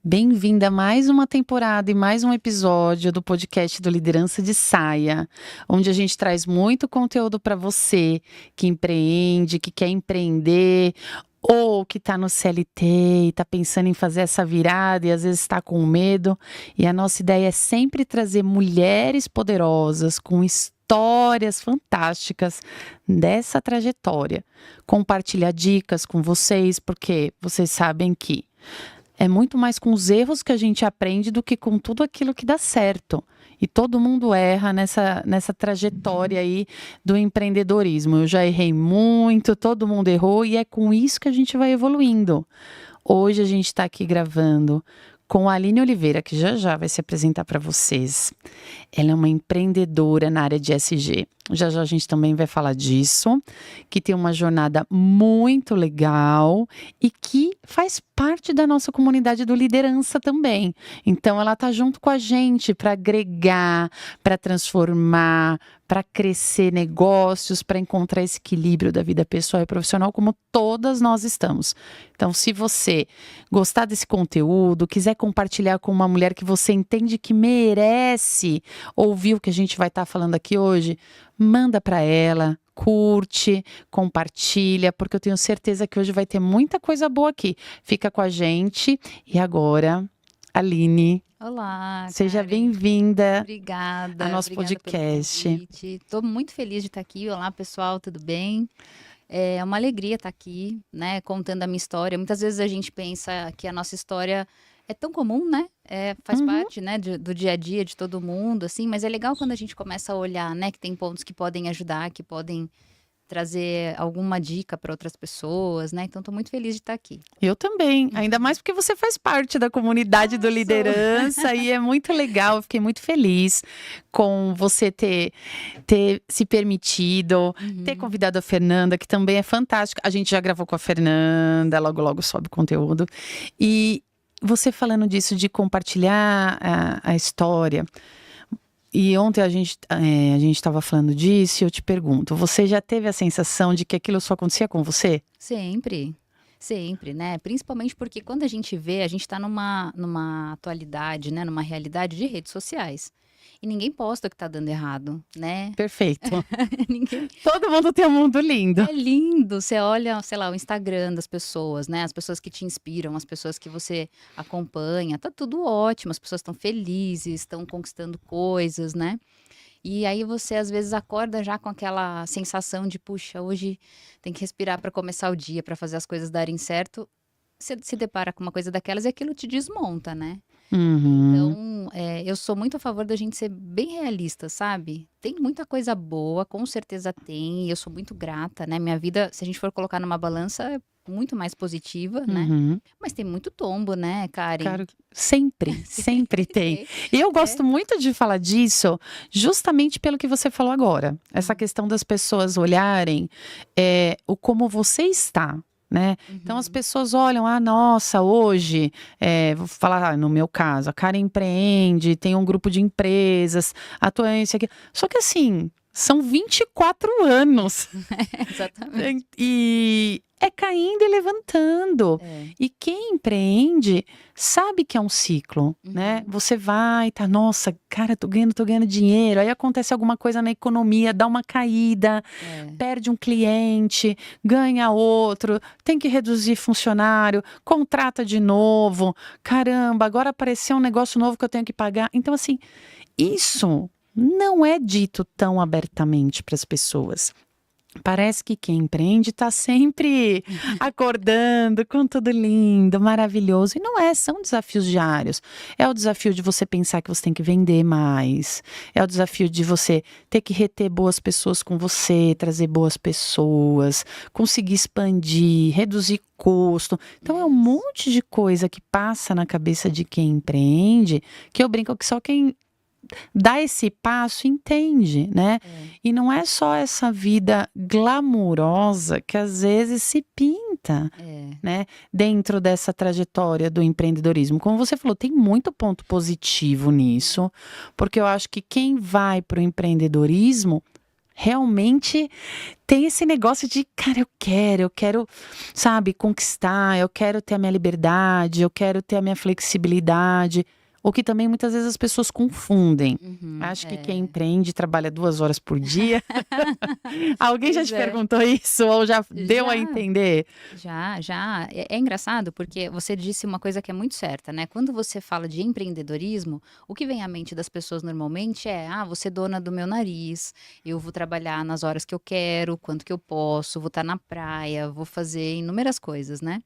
Bem-vinda a mais uma temporada e mais um episódio do podcast do Liderança de Saia, onde a gente traz muito conteúdo para você que empreende, que quer empreender ou que está no CLT e está pensando em fazer essa virada e às vezes está com medo. E a nossa ideia é sempre trazer mulheres poderosas com histórias fantásticas dessa trajetória. Compartilhar dicas com vocês, porque vocês sabem que é muito mais com os erros que a gente aprende do que com tudo aquilo que dá certo. E todo mundo erra nessa trajetória aí do empreendedorismo. Eu já errei muito, todo mundo errou e é com isso que a gente vai evoluindo. Hoje a gente está aqui gravando com a Aline Oliveira, que já vai se apresentar para vocês. Ela é uma empreendedora na área de SG. Já a gente também vai falar disso, que tem uma jornada muito legal e que faz parte da nossa comunidade do liderança também. Então ela tá junto com a gente para agregar, para transformar, para crescer negócios, para encontrar esse equilíbrio da vida pessoal e profissional, como todas nós estamos. Então, se você gostar desse conteúdo, quiser compartilhar com uma mulher que você entende que merece ouvir o que a gente vai estar falando aqui hoje, manda para ela, curte, compartilha, porque eu tenho certeza que hoje vai ter muita coisa boa aqui. Fica com a gente. E agora, Aline, Olá, seja Karen. bem-vinda Obrigada. ao nosso Obrigada pelo podcast. convite. Estou muito feliz de estar aqui. Olá, pessoal, tudo bem? É uma alegria estar aqui, né, contando a minha história. Muitas vezes a gente pensa que a nossa história é tão comum, né? Faz parte, né, do dia a dia de todo mundo, assim, mas é legal quando a gente começa a olhar, né, que tem pontos que podem ajudar, que podem trazer alguma dica para outras pessoas, né? Então, estou muito feliz de estar aqui. Eu também, ainda mais porque você faz parte da comunidade do Liderança e é muito legal, eu fiquei muito feliz com você ter se permitido, ter convidado a Fernanda, que também é fantástica. A gente já gravou com a Fernanda, logo sobe conteúdo. E você falando disso, de compartilhar a história. E ontem a gente estava falando disso e eu te pergunto, você já teve a sensação de que aquilo só acontecia com você? Sempre, sempre, né? Principalmente porque quando a gente vê, a gente está numa atualidade, né? Numa realidade de redes sociais. E ninguém posta o que tá dando errado, né? Perfeito. Ninguém... Todo mundo tem um mundo lindo. É lindo, você olha, sei lá, o Instagram das pessoas, né? As pessoas que te inspiram, as pessoas que você acompanha, tá tudo ótimo, as pessoas estão felizes, estão conquistando coisas, né? E aí você às vezes acorda já com aquela sensação de, puxa, hoje tem que respirar para começar o dia, para fazer as coisas darem certo. Você se depara com uma coisa daquelas e aquilo te desmonta, né? Então, eu sou muito a favor da gente ser bem realista, sabe? Tem muita coisa boa, com certeza tem, e eu sou muito grata, né? Minha vida, se a gente for colocar numa balança, é muito mais positiva, né? Mas tem muito tombo, né, Karen? Claro, sempre tem. E eu gosto muito de falar disso, justamente pelo que você falou agora. Essa questão das pessoas olharem o como você está. Né? Então as pessoas olham, nossa, hoje, vou falar no meu caso, a Karen empreende, tem um grupo de empresas, atua isso aqui. Só que assim, são 24 anos. Exatamente. E é caindo e levantando. E quem empreende sabe que é um ciclo, né? Você vai, tá, nossa, cara, tô ganhando dinheiro. Aí acontece alguma coisa na economia, dá uma caída, perde um cliente, ganha outro, tem que reduzir funcionário, contrata de novo. Caramba, agora apareceu um negócio novo que eu tenho que pagar. Então, assim, isso não é dito tão abertamente para as pessoas. Parece que quem empreende está sempre acordando com tudo lindo, maravilhoso. E não é, são desafios diários. É o desafio de você pensar que você tem que vender mais. É o desafio de você ter que reter boas pessoas com você, trazer boas pessoas, conseguir expandir, reduzir custo. Então é um monte de coisa que passa na cabeça de quem empreende, que eu brinco que só quem dá esse passo entende, né? E não é só essa vida glamurosa que às vezes se pinta, né? Dentro dessa trajetória do empreendedorismo. Como você falou, tem muito ponto positivo nisso, porque eu acho que quem vai para o empreendedorismo realmente tem esse negócio de, cara, eu quero, sabe, conquistar, eu quero ter a minha liberdade, eu quero ter a minha flexibilidade. O que também muitas vezes as pessoas confundem. Acho que quem empreende trabalha 2 horas por dia. Alguém já Pois te é. perguntou isso ou já deu a Já. entender? Já. É engraçado porque você disse uma coisa que é muito certa, né? Quando você fala de empreendedorismo, o que vem à mente das pessoas normalmente é: ah, vou ser dona do meu nariz, eu vou trabalhar nas horas que eu quero, quanto que eu posso, vou estar na praia, vou fazer inúmeras coisas, né?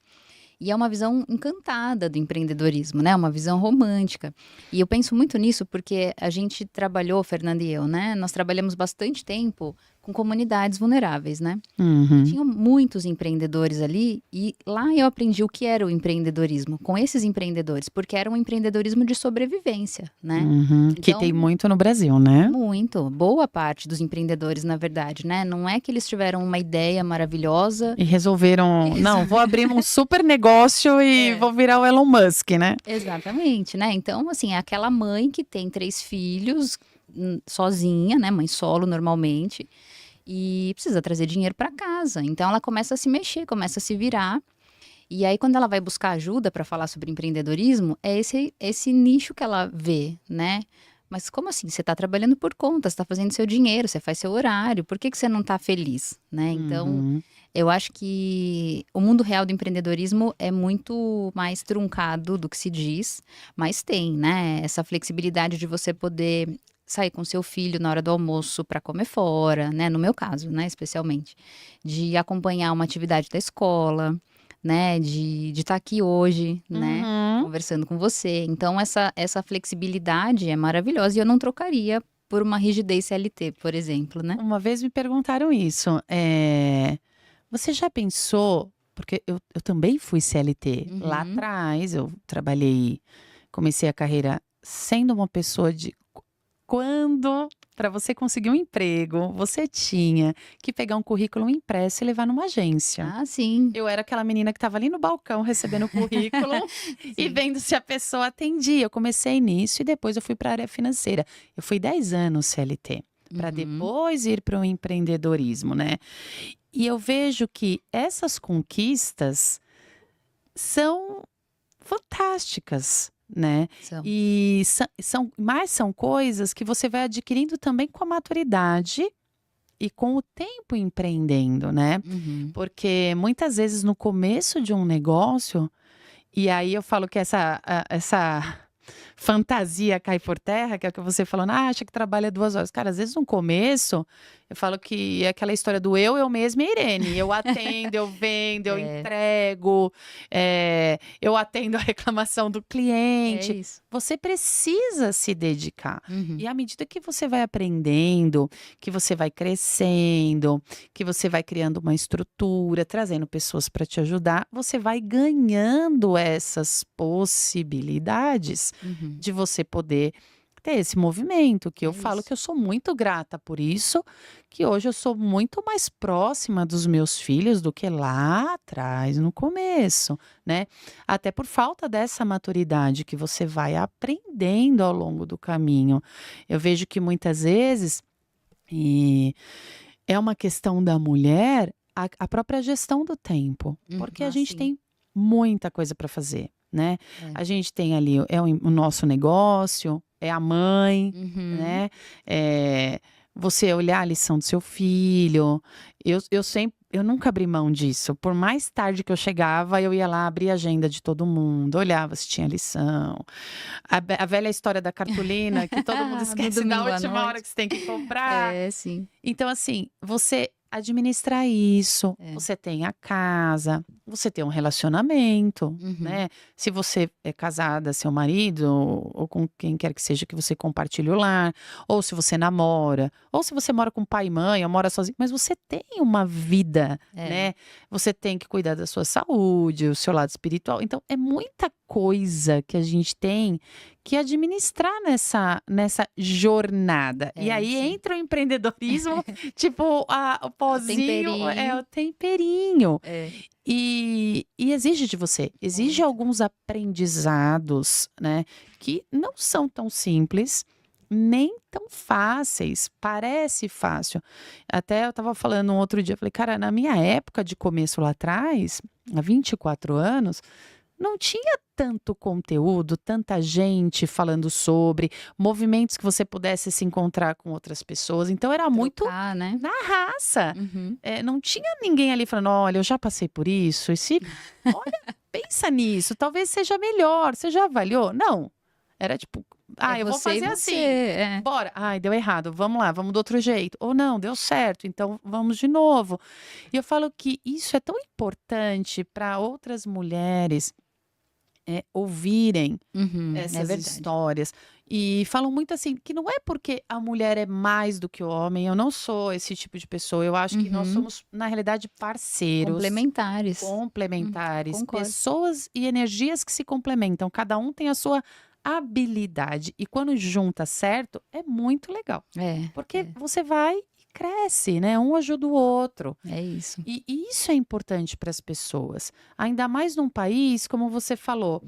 E é uma visão encantada do empreendedorismo, né? Uma visão romântica. E eu penso muito nisso porque a gente trabalhou, Fernanda e eu, né? Nós trabalhamos bastante tempo com comunidades vulneráveis, né? E Uhum. tinham muitos empreendedores ali, e lá eu aprendi o que era o empreendedorismo, com esses empreendedores, porque era um empreendedorismo de sobrevivência, né? Uhum. Que tem Então, muito no Brasil, né? muito, boa parte dos empreendedores, na verdade, né? Não é que eles tiveram uma ideia maravilhosa. E resolveram, não, vou Isso. abrir um super negócio e É. vou virar o Elon Musk, né? Exatamente, né? Então, assim, é aquela mãe que tem 3 filhos, sozinha, né? Mãe solo normalmente, e precisa trazer dinheiro para casa. Então, ela começa a se mexer, começa a se virar. E aí, quando ela vai buscar ajuda para falar sobre empreendedorismo, é esse nicho que ela vê, né? Mas como assim? Você está trabalhando por conta, você está fazendo seu dinheiro, você faz seu horário, por que que você não está feliz, né? Então, Uhum. eu acho que o mundo real do empreendedorismo é muito mais truncado do que se diz, mas tem, né? Essa flexibilidade de você poder sair com seu filho na hora do almoço para comer fora, né? No meu caso, né? Especialmente, de acompanhar uma atividade da escola, né? De estar aqui hoje, né? Uhum. Conversando com você. Então, essa flexibilidade é maravilhosa e eu não trocaria por uma rigidez CLT, por exemplo, né? Uma vez me perguntaram isso. Você já pensou? Porque eu também fui CLT. Lá Uhum. atrás, eu trabalhei, comecei a carreira sendo uma pessoa de. Quando, para você conseguir um emprego, você tinha que pegar um currículo impresso e levar numa agência. Ah, sim. Eu era aquela menina que estava ali no balcão recebendo o currículo e Sim. vendo se a pessoa atendia. Eu comecei nisso e depois eu fui para a área financeira. Eu fui 10 anos CLT, para Uhum. depois ir para o empreendedorismo, né? E eu vejo que essas conquistas são fantásticas, né? São. E são coisas que você vai adquirindo também com a maturidade e com o tempo empreendendo, né? Uhum. Porque muitas vezes no começo de um negócio, e aí eu falo que essa fantasia cai por terra, que é o que você falando, acha que trabalha 2 horas. Cara, às vezes no começo, eu falo que é aquela história do eu mesma e a Irene. Eu atendo, eu vendo, eu É, entrego, eu atendo a reclamação do é cliente. isso. Você precisa se dedicar. Uhum. E à medida que você vai aprendendo, que você vai crescendo, que você vai criando uma estrutura, trazendo pessoas para te ajudar, você vai ganhando essas possibilidades Uhum. de você poder ter esse movimento, que eu É falo isso. que eu sou muito grata por isso, que hoje eu sou muito mais próxima dos meus filhos do que lá atrás, no começo, né? Até por falta dessa maturidade que você vai aprendendo ao longo do caminho. Eu vejo que muitas vezes, e é uma questão da mulher, a própria gestão do tempo, porque a Ah, gente sim. tem muita coisa para fazer, né? É. A gente tem ali o nosso negócio, é a mãe, Uhum. né? É você olhar a lição do seu filho. Eu nunca abri mão disso. Por mais tarde que eu chegava, eu ia lá abrir a agenda de todo mundo, olhava se tinha lição. A velha história da cartolina, que todo mundo No esquece da domingo à última hora noite. que você tem que comprar. É, sim. Então, assim, você administrar isso, É. você tem a casa, você tem um relacionamento, Uhum. né? Se você é casada, seu marido, ou com quem quer que seja que você compartilhe o lar, ou se você namora, ou se você mora com pai e mãe, ou mora sozinho, mas você tem uma vida, É. né? Você tem que cuidar da sua saúde, o seu lado espiritual. Então, é muita coisa que a gente tem que administrar nessa jornada. E É, aí sim. entra o empreendedorismo, tipo, o O pozinho é temperinho. o temperinho. É. E exige de você, exige Muito. alguns aprendizados, né, que não são tão simples, nem tão fáceis. Parece fácil. Até eu estava falando um outro dia, falei, cara, na minha época de começo lá atrás, há 24 anos, não tinha tanto conteúdo, tanta gente falando sobre, movimentos que você pudesse se encontrar com outras pessoas. Então era muito Trocar, né? na raça. Uhum. Não tinha ninguém ali falando, olha, eu já passei por isso, e se, olha, pensa nisso, talvez seja melhor, você já avaliou? Não, era tipo, É eu vou você e fazer você, assim, é. bora, ai, deu errado, vamos lá, vamos do outro jeito, ou não, deu certo, então vamos de novo. E eu falo que isso é tão importante para outras mulheres ouvirem Uhum, é essas verdade. histórias. E falam muito assim, que não é porque a mulher é mais do que o homem, eu não sou esse tipo de pessoa, eu acho que nós Uhum. somos, na realidade, parceiros, Complementares. complementares, Concordo. pessoas e energias que se complementam, cada um tem a sua habilidade, e quando junta certo, é muito legal, porque você vai e cresce, né? Um ajuda o outro. É isso. E isso é importante para as pessoas, ainda mais num país, como você falou,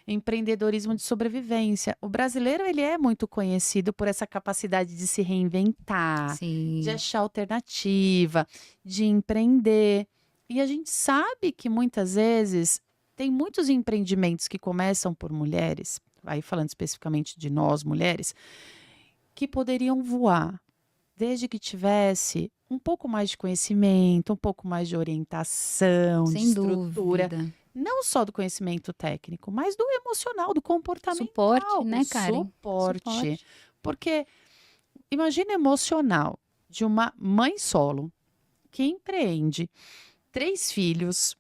empreendedorismo de sobrevivência. O brasileiro, ele é muito conhecido por essa capacidade de se reinventar, de Sim. achar alternativa, de empreender. E a gente sabe que muitas vezes tem muitos empreendimentos que começam por mulheres, aí falando especificamente de nós mulheres, que poderiam voar, desde que tivesse um pouco mais de conhecimento, um pouco mais de orientação, de Sem estrutura, dúvida. não só do conhecimento técnico, mas do emocional, do comportamental, Suporte, né, o Karen? suporte. Porque imagina emocional de uma mãe solo que empreende 3 filhos.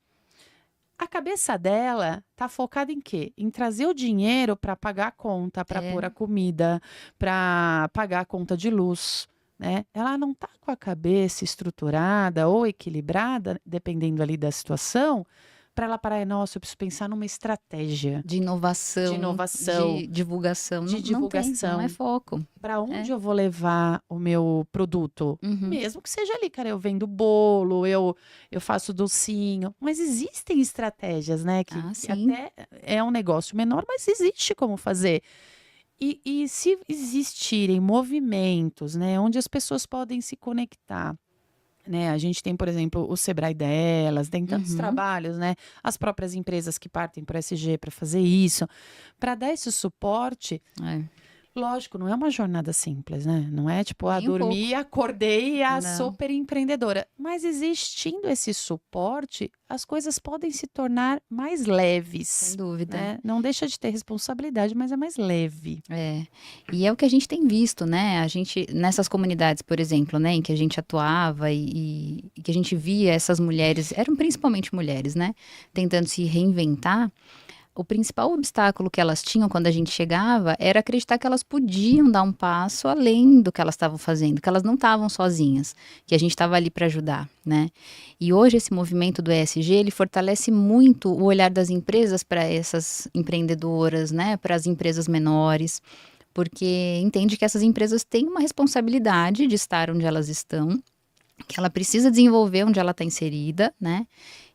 A cabeça dela tá focada em quê? Em trazer o dinheiro para pagar a conta, para pôr a comida, para pagar a conta de luz, né? Ela não tá com a cabeça estruturada ou equilibrada, dependendo ali da situação, para ela parar, nossa, eu preciso pensar numa estratégia De inovação, de divulgação. de Não tem, não é divulgação. foco. Para onde eu vou levar o meu produto? Uhum. Mesmo que seja ali, cara, eu vendo bolo, eu faço docinho, mas existem estratégias, né? Que Sim. até é um negócio menor, mas existe como fazer. E se existirem movimentos, né, onde as pessoas podem se conectar, né? A gente tem, por exemplo, o Sebrae delas, tem tantos trabalhos, né? As próprias empresas que partem para o SG para fazer isso, para dar esse suporte. Lógico, não é uma jornada simples, né? Não é tipo, Nem um dormi, pouco. acordei a Não. super empreendedora. Mas existindo esse suporte, as coisas podem se tornar mais leves. Sem dúvida. Né? Não deixa de ter responsabilidade, mas é mais leve. E é o que a gente tem visto, né? A gente, nessas comunidades, por exemplo, né, em que a gente atuava e que a gente via essas mulheres, eram principalmente mulheres, né? Tentando se reinventar. O principal obstáculo que elas tinham quando a gente chegava era acreditar que elas podiam dar um passo além do que elas estavam fazendo, que elas não estavam sozinhas, que a gente estava ali para ajudar, né? E hoje esse movimento do ESG, ele fortalece muito o olhar das empresas para essas empreendedoras, né? Para as empresas menores, porque entende que essas empresas têm uma responsabilidade de estar onde elas estão, que ela precisa desenvolver onde ela está inserida, né?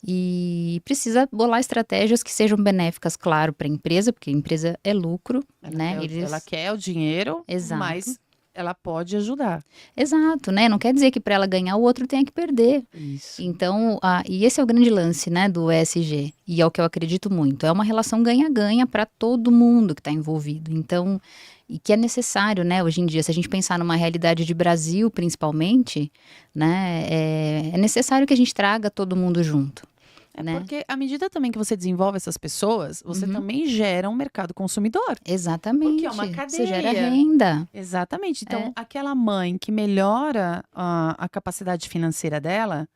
E precisa bolar estratégias que sejam benéficas, claro, para a empresa, porque a empresa é lucro, né? Ela quer o dinheiro, mas ela pode ajudar. Exato, né? Não quer dizer que para ela ganhar o outro tenha que perder. Isso. Então, e esse é o grande lance, né, do ESG, e é o que eu acredito muito. É uma relação ganha-ganha para todo mundo que está envolvido. Então, e que é necessário, né, hoje em dia, se a gente pensar numa realidade de Brasil, principalmente, né, é necessário que a gente traga todo mundo junto. Né? Porque à medida também que você desenvolve essas pessoas, você também gera um mercado consumidor. Exatamente. Porque é uma cadeia. Você gera renda. Exatamente. Então, aquela mãe que melhora a capacidade financeira dela,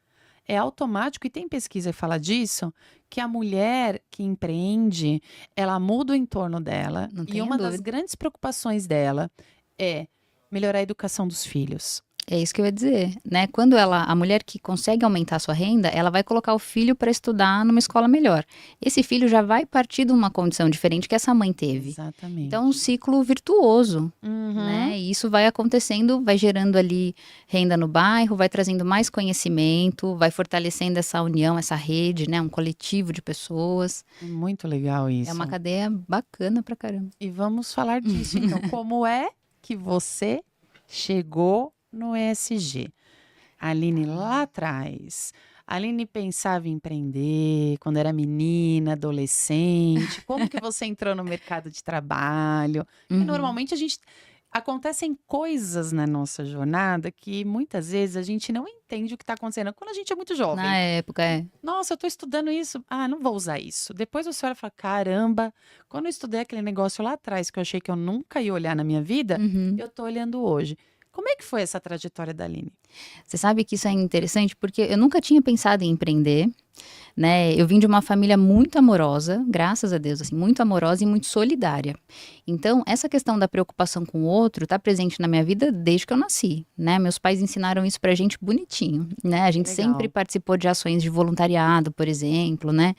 é automático, e tem pesquisa que fala disso, que a mulher que empreende, ela muda o entorno dela. E uma das grandes preocupações dela é melhorar a educação dos filhos. É isso que eu ia dizer, né? Quando a mulher que consegue aumentar a sua renda, ela vai colocar o filho para estudar numa escola melhor. Esse filho já vai partir de uma condição diferente que essa mãe teve. Exatamente. Então, é um ciclo virtuoso, né? E isso vai acontecendo, vai gerando ali renda no bairro, vai trazendo mais conhecimento, vai fortalecendo essa união, essa rede, né? Um coletivo de pessoas. Muito legal isso. É uma cadeia bacana pra caramba. E vamos falar disso, então, como é que você chegou no ESG? A Aline lá atrás. A Aline pensava em empreender quando era menina, adolescente. Como que você entrou no mercado de trabalho? E Uhum. normalmente acontecem coisas na nossa jornada que muitas vezes a gente não entende o que está acontecendo. Quando a gente é muito Na jovem. época, é. Nossa, eu estou estudando isso. Ah, não vou usar isso. Depois você olha e fala, caramba, quando eu estudei aquele negócio lá atrás que eu achei que eu nunca ia olhar na minha vida, Uhum. eu estou olhando hoje. Como é que foi essa trajetória da Aline? Você sabe que isso é interessante porque eu nunca tinha pensado em empreender, né? Eu vim de uma família muito amorosa, graças a Deus, assim, muito amorosa e muito solidária. Então, essa questão da preocupação com o outro está presente na minha vida desde que eu nasci, né? Meus pais ensinaram isso pra gente bonitinho, né? A gente sempre Legal. participou de ações de voluntariado, por exemplo, né?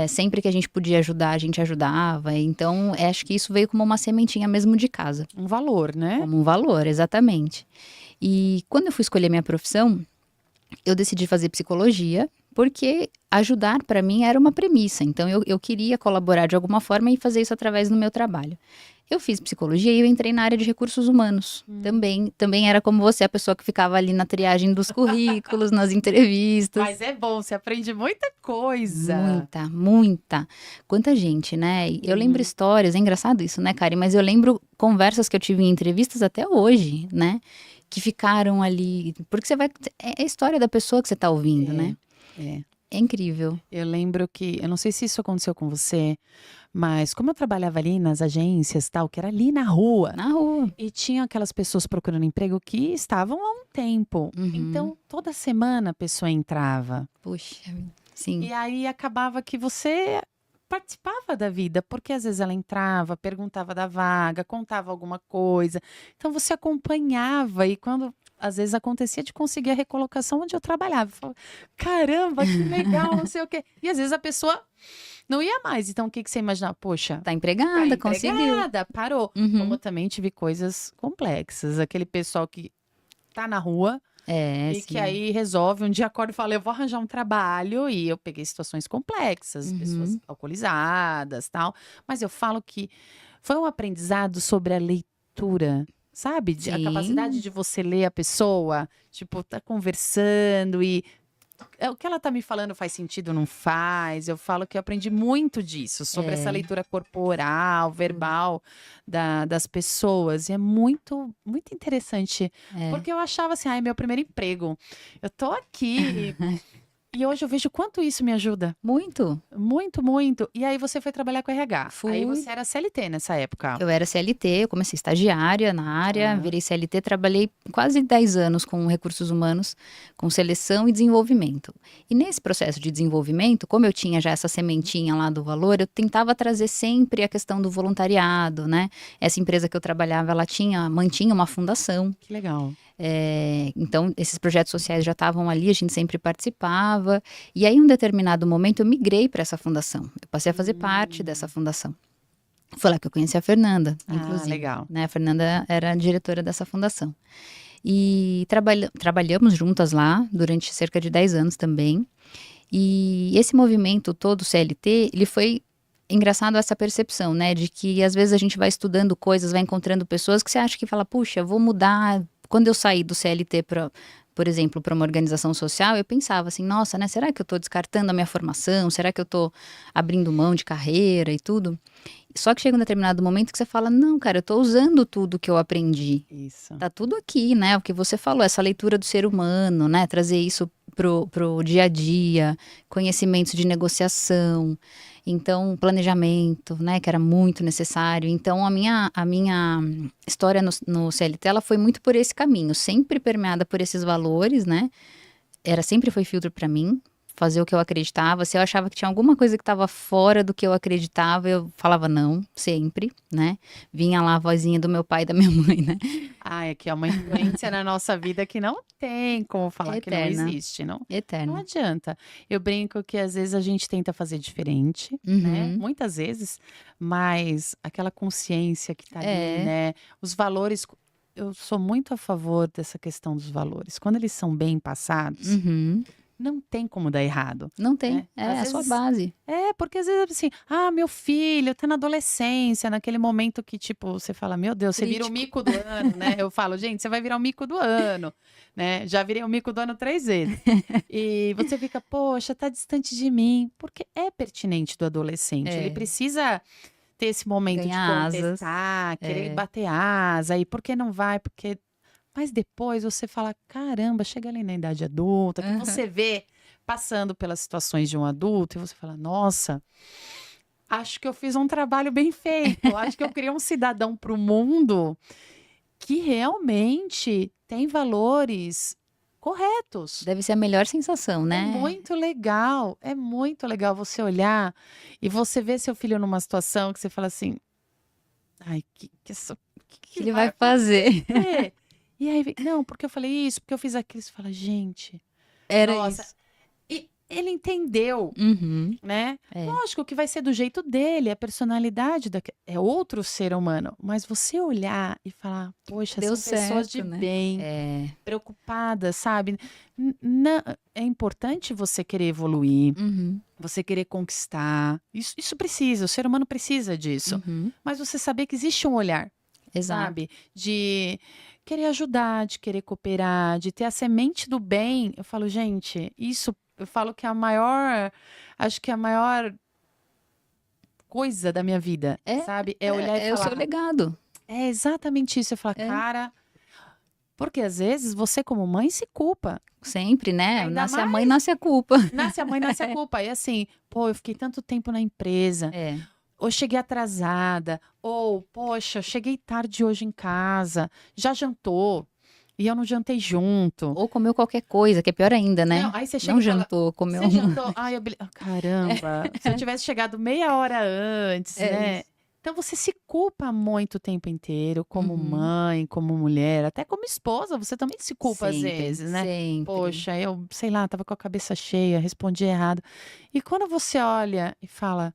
Sempre que a gente podia ajudar, a gente ajudava. Então, acho que isso veio como uma sementinha mesmo de casa, Um valor, né? como um valor, exatamente. E quando eu fui escolher minha profissão, eu decidi fazer psicologia, porque ajudar para mim era uma premissa. Então eu queria colaborar de alguma forma e fazer isso através do meu trabalho. Eu fiz psicologia e eu entrei na área de recursos humanos. Também era como você, a pessoa que ficava ali na triagem dos currículos, nas entrevistas. Mas é bom, você aprende muita coisa. Muita, muita. Quanta gente, né? E eu lembro histórias, é engraçado isso, né, Karen? Mas eu lembro conversas que eu tive em entrevistas até hoje, né? Que ficaram ali. Porque você vai. É a história da pessoa que você tá ouvindo, né? É. É incrível. Eu lembro que, eu não sei se isso aconteceu com você, mas como eu trabalhava ali nas agências, tal, que era ali na rua, Na rua. e tinha aquelas pessoas procurando emprego que estavam há um tempo. Uhum. Então, toda semana a pessoa entrava. Puxa, sim. E aí acabava que você participava da vida, porque às vezes ela entrava, perguntava da vaga, contava alguma coisa. Então você acompanhava e quando às vezes acontecia de conseguir a recolocação onde eu trabalhava, eu falava, caramba, que legal, não sei o quê. E às vezes a pessoa não ia mais. Então o que que você imaginava? Poxa, Tá tá empregada, conseguiu. empregada, parou. Uhum. Como eu também tive coisas complexas, aquele pessoal que tá na rua É, e que sim. aí resolve, um dia acorda e fala, eu vou arranjar um trabalho, e eu peguei situações complexas, pessoas alcoolizadas, tal. Mas eu falo que foi um aprendizado sobre a leitura, sabe? A capacidade Sim. de você ler a pessoa, tipo, tá conversando e o que ela tá me falando faz sentido ou não faz? Eu falo que eu aprendi muito disso, sobre essa É. leitura corporal, verbal das pessoas. E é muito, muito interessante. É. Porque eu achava assim, ai, meu primeiro emprego. Eu tô aqui. E hoje eu vejo quanto isso me ajuda. Muito. Muito, muito. E aí você foi trabalhar com RH. Aí Fui. você era CLT nessa época. Eu era CLT, eu comecei estagiária na área, virei CLT, trabalhei quase 10 anos com recursos humanos, com seleção e desenvolvimento. E nesse processo de desenvolvimento, como eu tinha já essa sementinha lá do valor, eu tentava trazer sempre a questão do voluntariado, né? Essa empresa que eu trabalhava, ela mantinha uma fundação. Que legal. Então, esses projetos sociais já estavam ali, a gente sempre participava. E aí, em um determinado momento, eu migrei para essa fundação. Eu passei a fazer parte dessa fundação. Foi lá que eu conheci a Fernanda, inclusive. Legal. Né? A Fernanda era a diretora dessa fundação. E trabalhamos juntas lá durante cerca de 10 anos também. E esse movimento todo CLT, ele foi engraçado essa percepção, né? De que às vezes a gente vai estudando coisas, vai encontrando pessoas que você acha que fala, puxa, vou mudar. Quando eu saí do CLT por exemplo, para uma organização social, eu pensava assim, nossa, né? Será que eu estou descartando a minha formação? Será que eu estou abrindo mão de carreira e tudo? Só que chega um determinado momento que você fala, não, cara, eu estou usando tudo que eu aprendi. Isso. Tá tudo aqui, né? O que você falou, essa leitura do ser humano, né? Trazer isso pro dia a dia, conhecimentos de negociação, então planejamento, né? Que era muito necessário. Então a minha história no CLT, ela foi muito por esse caminho, sempre permeada por esses valores, né? Sempre foi filtro para mim. Fazer o que eu acreditava. Se eu achava que tinha alguma coisa que estava fora do que eu acreditava, eu falava não, sempre, né? Vinha lá a vozinha do meu pai e da minha mãe, né? É que é uma influência na nossa vida que não tem como falar que não Eterna. existe, não? Não Eterna. adianta. Eu brinco que às vezes a gente tenta fazer diferente, né? Muitas vezes, mas aquela consciência que tá ali, né? Os valores. Eu sou muito a favor dessa questão dos valores. Quando eles são bem passados, não tem como dar errado. Não tem, Às é a sua vezes- base. Porque às vezes assim, meu filho tá na adolescência, naquele momento que, tipo, você fala, meu Deus, você vira o Crítico. mico do ano, né? Eu falo, gente, você vai virar o mico do ano, né? Já virei o mico do ano 3 vezes. E você fica, poxa, tá distante de mim, porque é pertinente do adolescente. Ele precisa ter esse momento de Ganhar asas. contestar, querer bater asa, e por que não vai? Mas depois você fala, caramba, chega ali na idade adulta, que você vê passando pelas situações de um adulto, e você fala, nossa, acho que eu fiz um trabalho bem feito, acho que eu criei um cidadão para o mundo que realmente tem valores corretos. Deve ser a melhor sensação, É né? muito legal você olhar e você ver seu filho numa situação que você fala assim, ai, Que ele vai fazer. acontecer? E aí, não, porque eu falei isso, porque eu fiz aquilo. Você fala, gente, Era nossa. isso. E ele entendeu, Uhum. né? É. Lógico que vai ser do jeito dele, a personalidade é outro ser humano. Mas você olhar e falar, poxa, Deu são pessoas de certo, né? bem, preocupadas, sabe? É importante você querer evoluir, Uhum. você querer conquistar. Isso precisa, o ser humano precisa disso. Uhum. Mas você saber que existe um olhar, Exato. sabe? De querer ajudar, de querer cooperar, de ter a semente do bem. Eu falo, gente, isso eu falo que é acho que é a maior coisa da minha vida, sabe? É olhar e É o falar, seu legado. é exatamente isso. Eu falo, cara, porque às vezes você como mãe se culpa. Sempre, né? Ainda Nasce a mais- mãe, nasce a culpa. Nasce a mãe, nasce a culpa. E assim, pô, eu fiquei tanto tempo na empresa. É. Ou cheguei atrasada, ou, poxa, cheguei tarde hoje em casa, já jantou, e eu não jantei junto. Ou comeu qualquer coisa, que é pior ainda, né? Não, aí você chega Não e fala, jantou, comeu você jantou? Ai, caramba, se eu tivesse chegado meia hora antes, né? isso. Então você se culpa muito o tempo inteiro, como Uhum. mãe, como mulher, até como esposa, você também se culpa às Sempre, vezes, né? sempre. Poxa, eu, sei lá, tava com a cabeça cheia, respondi errado. E quando você olha e fala,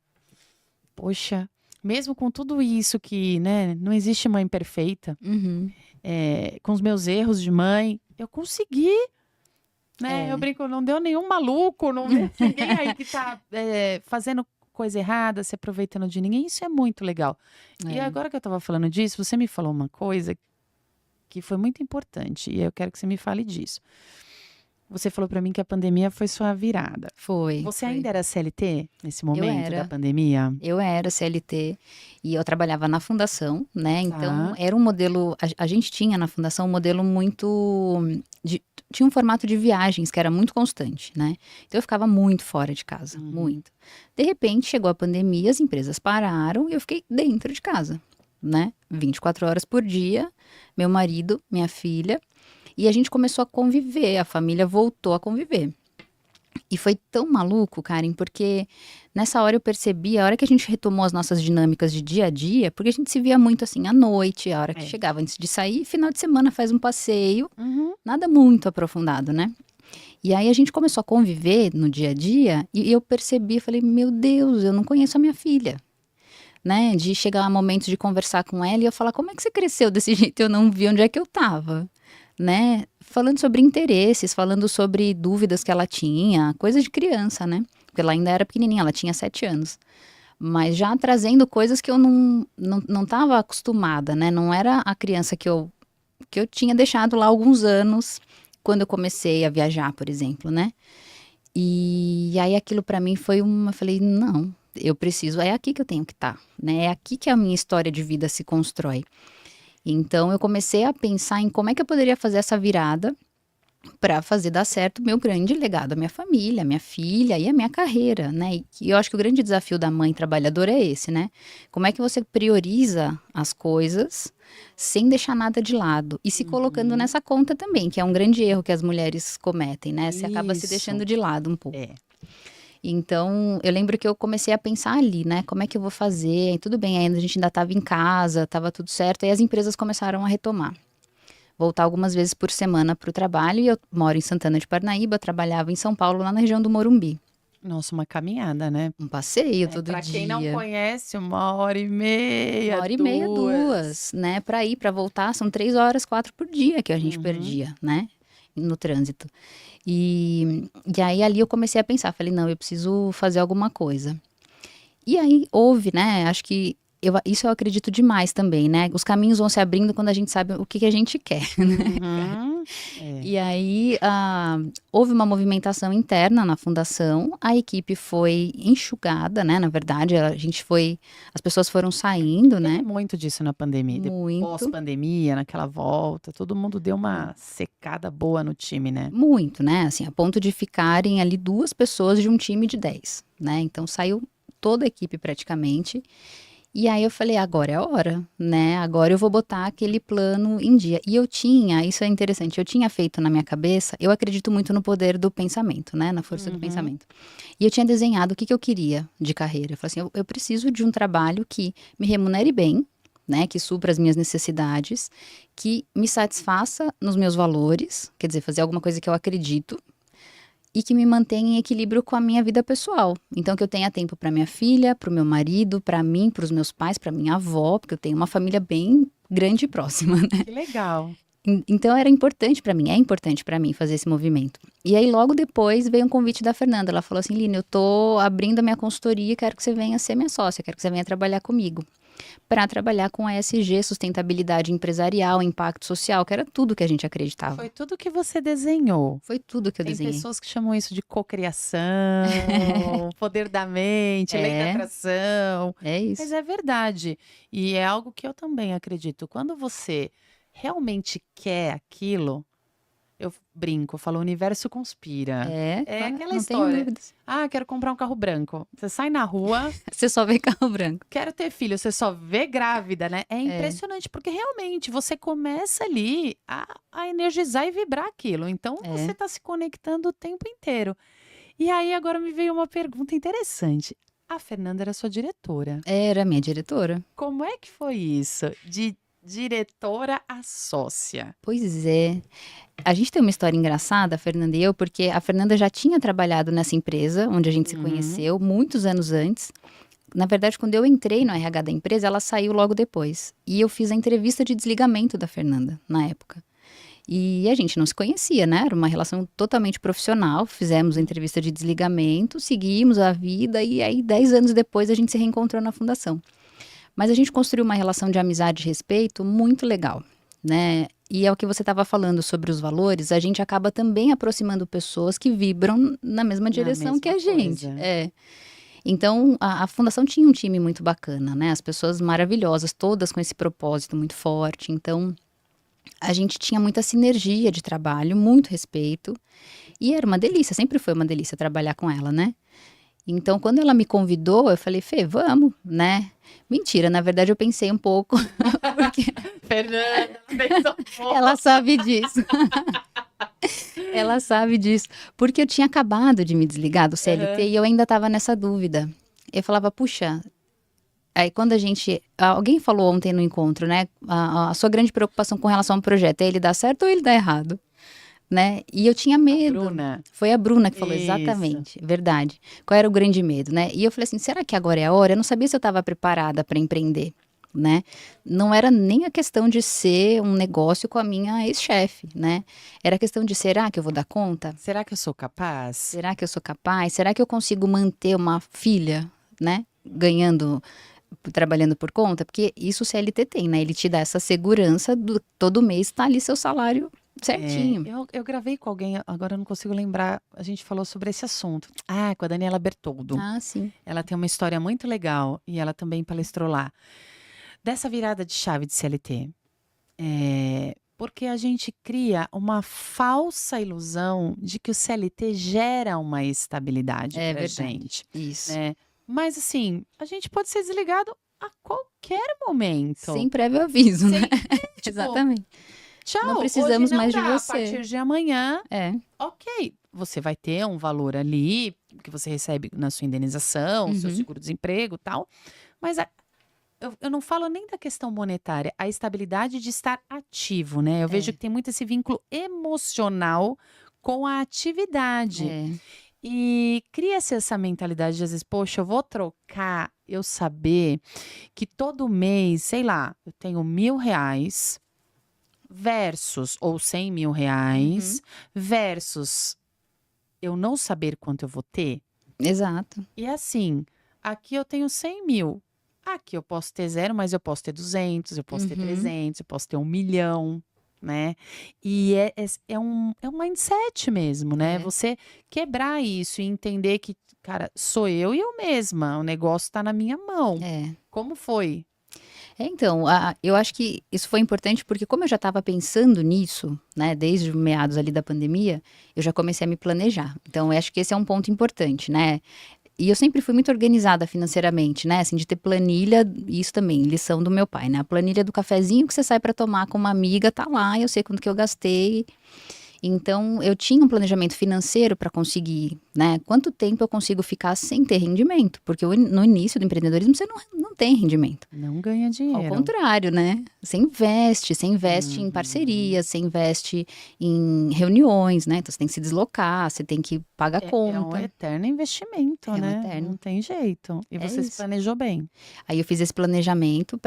poxa, mesmo com tudo isso que, né, não existe mãe perfeita, Uhum. com os meus erros de mãe, eu consegui, né? Eu brinco, não deu nenhum maluco, não deu ninguém aí que tá fazendo coisa errada, se aproveitando de ninguém. Isso é muito legal. E agora que eu tava falando disso, você me falou uma coisa que foi muito importante, e eu quero que você me fale disso. Você falou pra mim que a pandemia foi sua virada. Foi. Você foi. ainda era CLT nesse momento da era. pandemia? Eu era CLT e eu trabalhava na fundação, né? Então, Tá. era um modelo. A gente tinha na fundação um modelo muito. Tinha um formato de viagens que era muito constante, né? Então, eu ficava muito fora de casa, muito. De repente, chegou a pandemia, as empresas pararam e eu fiquei dentro de casa, né? 24 horas por dia, meu marido, minha filha. E a gente começou a conviver, a família voltou a conviver. E foi tão maluco, Karen, porque nessa hora eu percebi, a hora que a gente retomou as nossas dinâmicas de dia a dia, porque a gente se via muito assim à noite, a hora que chegava antes de sair, final de semana faz um passeio, nada muito aprofundado, né? E aí a gente começou a conviver no dia a dia e eu percebi, falei, meu Deus, eu não conheço a minha filha. Né? De chegar a momentos de conversar com ela e eu falar, como é que você cresceu desse jeito? Eu não vi onde é que eu tava. Né? Falando sobre interesses, falando sobre dúvidas que ela tinha, coisa de criança, né? Porque ela ainda era pequenininha, ela tinha 7 anos. Mas já trazendo coisas que eu não estava acostumada, né? Não era a criança que eu tinha deixado lá há alguns anos, quando eu comecei a viajar, por exemplo, né? E aí aquilo para mim foi eu falei, não, eu preciso, é aqui que eu tenho que estar, né? É aqui que a minha história de vida se constrói. Então, eu comecei a pensar em como é que eu poderia fazer essa virada para fazer dar certo o meu grande legado, a minha família, a minha filha e a minha carreira, né? E eu acho que o grande desafio da mãe trabalhadora é esse, né? Como é que você prioriza as coisas sem deixar nada de lado e se colocando nessa conta também, que é um grande erro que as mulheres cometem, né? Você acaba se Isso. deixando de lado um pouco. Então, eu lembro que eu comecei a pensar ali, né? Como é que eu vou fazer? E tudo bem, ainda a gente ainda estava em casa, estava tudo certo. Aí as empresas começaram a retomar. Voltar algumas vezes por semana para o trabalho. E eu moro em Santana de Parnaíba, trabalhava em São Paulo, lá na região do Morumbi. Nossa, uma caminhada, né? Um passeio todo Pra dia. quem não conhece, 1h30, 1h30, 2. né? Para ir, para voltar, são 3 horas, 4 por dia que a gente perdia, né? no trânsito. E aí ali eu comecei a pensar, falei, não, eu preciso fazer alguma coisa. E aí houve, né, acho que isso eu acredito demais também, né? Os caminhos vão se abrindo quando a gente sabe o que que a gente quer. Uhum. É. E aí houve uma movimentação interna na fundação, a equipe foi enxugada, né? Na verdade, as pessoas foram saindo, Teve né? muito disso na pandemia. Muito, Pós-pandemia, naquela volta, todo mundo deu uma secada boa no time, né? muito, né? Assim, a ponto de ficarem ali 2 pessoas de um time de 10, né? Então saiu toda a equipe praticamente. E aí eu falei, agora é a hora, né? Agora eu vou botar aquele plano em dia. E isso é interessante, eu tinha feito na minha cabeça, eu acredito muito no poder do pensamento, né? Na força do pensamento. E eu tinha desenhado o que que eu queria de carreira. Eu falei assim, eu preciso de um trabalho que me remunere bem, né? Que supra as minhas necessidades, que me satisfaça nos meus valores, quer dizer, fazer alguma coisa que eu acredito, e que me mantenha em equilíbrio com a minha vida pessoal. Então, que eu tenha tempo para minha filha, para o meu marido, para mim, para os meus pais, para minha avó, porque eu tenho uma família bem grande e próxima, né? Que legal. Então, era importante para mim, é importante para mim fazer esse movimento. E aí, logo depois, veio um convite da Fernanda. Ela falou assim, Lina, eu tô abrindo a minha consultoria e quero que você venha ser minha sócia, quero que você venha trabalhar comigo. Para trabalhar com ESG, sustentabilidade empresarial, impacto social, que era tudo que a gente acreditava. Foi tudo que você desenhou. Foi tudo que eu Tem desenhei. pessoas que chamam isso de cocriação, poder da mente, lei da atração. É isso. Mas é verdade. E é algo que eu também acredito. Quando você realmente quer aquilo, eu brinco, eu falo, o universo conspira. É aquela não tenho história. dúvidas. Ah, quero comprar um carro branco. Você sai na rua, Você só vê carro branco. quero ter filho, você só vê grávida, né? É impressionante, porque realmente você começa ali a energizar e vibrar aquilo. Então você está se conectando o tempo inteiro. E aí agora me veio uma pergunta interessante. A Fernanda era sua diretora. Era minha diretora. Como é que foi isso? De diretora a sócia? Pois é. A gente tem uma história engraçada, a Fernanda e eu, porque a Fernanda já tinha trabalhado nessa empresa onde a gente se conheceu muitos anos antes. Na verdade, quando eu entrei no RH da empresa, ela saiu logo depois. E eu fiz a entrevista de desligamento da Fernanda, na época. E a gente não se conhecia, né? Era uma relação totalmente profissional. Fizemos a entrevista de desligamento, seguimos a vida e aí 10 anos depois a gente se reencontrou na fundação. Mas a gente construiu uma relação de amizade e respeito muito legal, né? E é o que você estava falando sobre os valores, a gente acaba também aproximando pessoas que vibram na mesma direção que a gente. Então, a fundação tinha um time muito bacana, né? As pessoas maravilhosas, todas com esse propósito muito forte. Então, a gente tinha muita sinergia de trabalho, muito respeito. E era uma delícia, sempre foi uma delícia trabalhar com ela, né? Então, quando ela me convidou, eu falei, Fê, vamos, né? Mentira, na verdade eu pensei um pouco, porque Fernanda, pensou um pouco. ela sabe disso. Ela sabe disso. Porque eu tinha acabado de me desligar do CLT e eu ainda estava nessa dúvida. Eu falava, puxa. Aí quando alguém falou ontem no encontro, né? A sua grande preocupação com relação ao projeto é ele dar certo ou ele dar errado? Né? E eu tinha medo. Bruna. Foi a Bruna que falou, Isso. exatamente, verdade. Qual era o grande medo, né? E eu falei assim, será que agora é a hora? Eu não sabia se eu estava preparada para empreender, né? Não era nem a questão de ser um negócio com a minha ex-chefe, né? Era a questão de, será que eu vou dar conta? Será que eu sou capaz? Será que eu sou capaz? Será que eu consigo manter uma filha, né? Trabalhando por conta? Porque isso o CLT tem, né? Ele te dá essa segurança, todo mês tá ali seu salário certinho. Eu gravei com alguém, agora eu não consigo lembrar, a gente falou sobre esse assunto. Ah, com a Daniela Bertoldo. Ah, sim. Ela tem uma história muito legal e ela também palestrou lá. Dessa virada de chave de CLT. Porque a gente cria uma falsa ilusão de que o CLT gera uma estabilidade pra verdade. gente. Isso. Né? Mas assim, a gente pode ser desligado a qualquer momento. Sem prévio aviso, né? Tipo, Exatamente. tchau, Não precisamos hoje não mais de dá, você. A partir de amanhã, É. ok, você vai ter um valor ali que você recebe na sua indenização, seu seguro-desemprego e tal, mas eu não falo nem da questão monetária, a estabilidade de estar ativo, né? Eu vejo que tem muito esse vínculo emocional com a atividade. E cria-se essa mentalidade de, às vezes, poxa, eu vou trocar, eu saber que todo mês, sei lá, eu tenho R$1.000, versus, ou 100 mil reais, versus eu não saber quanto eu vou ter. Exato. E assim, aqui eu tenho 100 mil. Aqui eu posso ter 0, mas eu posso ter 200, eu posso ter 300, eu posso ter 1 milhão, né? E é um mindset mesmo, né? É. Você quebrar isso e entender que, cara, sou eu e eu mesma. O negócio tá na minha mão. É. Como foi? Então, eu acho que isso foi importante porque como eu já estava pensando nisso, né, desde meados ali da pandemia, eu já comecei a me planejar. Então, eu acho que esse é um ponto importante, né? E eu sempre fui muito organizada financeiramente, né? Assim, de ter planilha, isso também, lição do meu pai, né? A planilha do cafezinho que você sai para tomar com uma amiga, tá lá, eu sei quanto que eu gastei. Então, eu tinha um planejamento financeiro para conseguir, né? Quanto tempo eu consigo ficar sem ter rendimento? Porque no início do empreendedorismo você não tem rendimento. Não ganha Ao dinheiro. contrário, né? Você investe em parcerias, você investe em reuniões, né? Então você tem que se deslocar, você tem que pagar É um conta. eterno investimento, É um né? eterno. Não tem jeito. E É você se isso. planejou bem. Aí eu fiz esse planejamento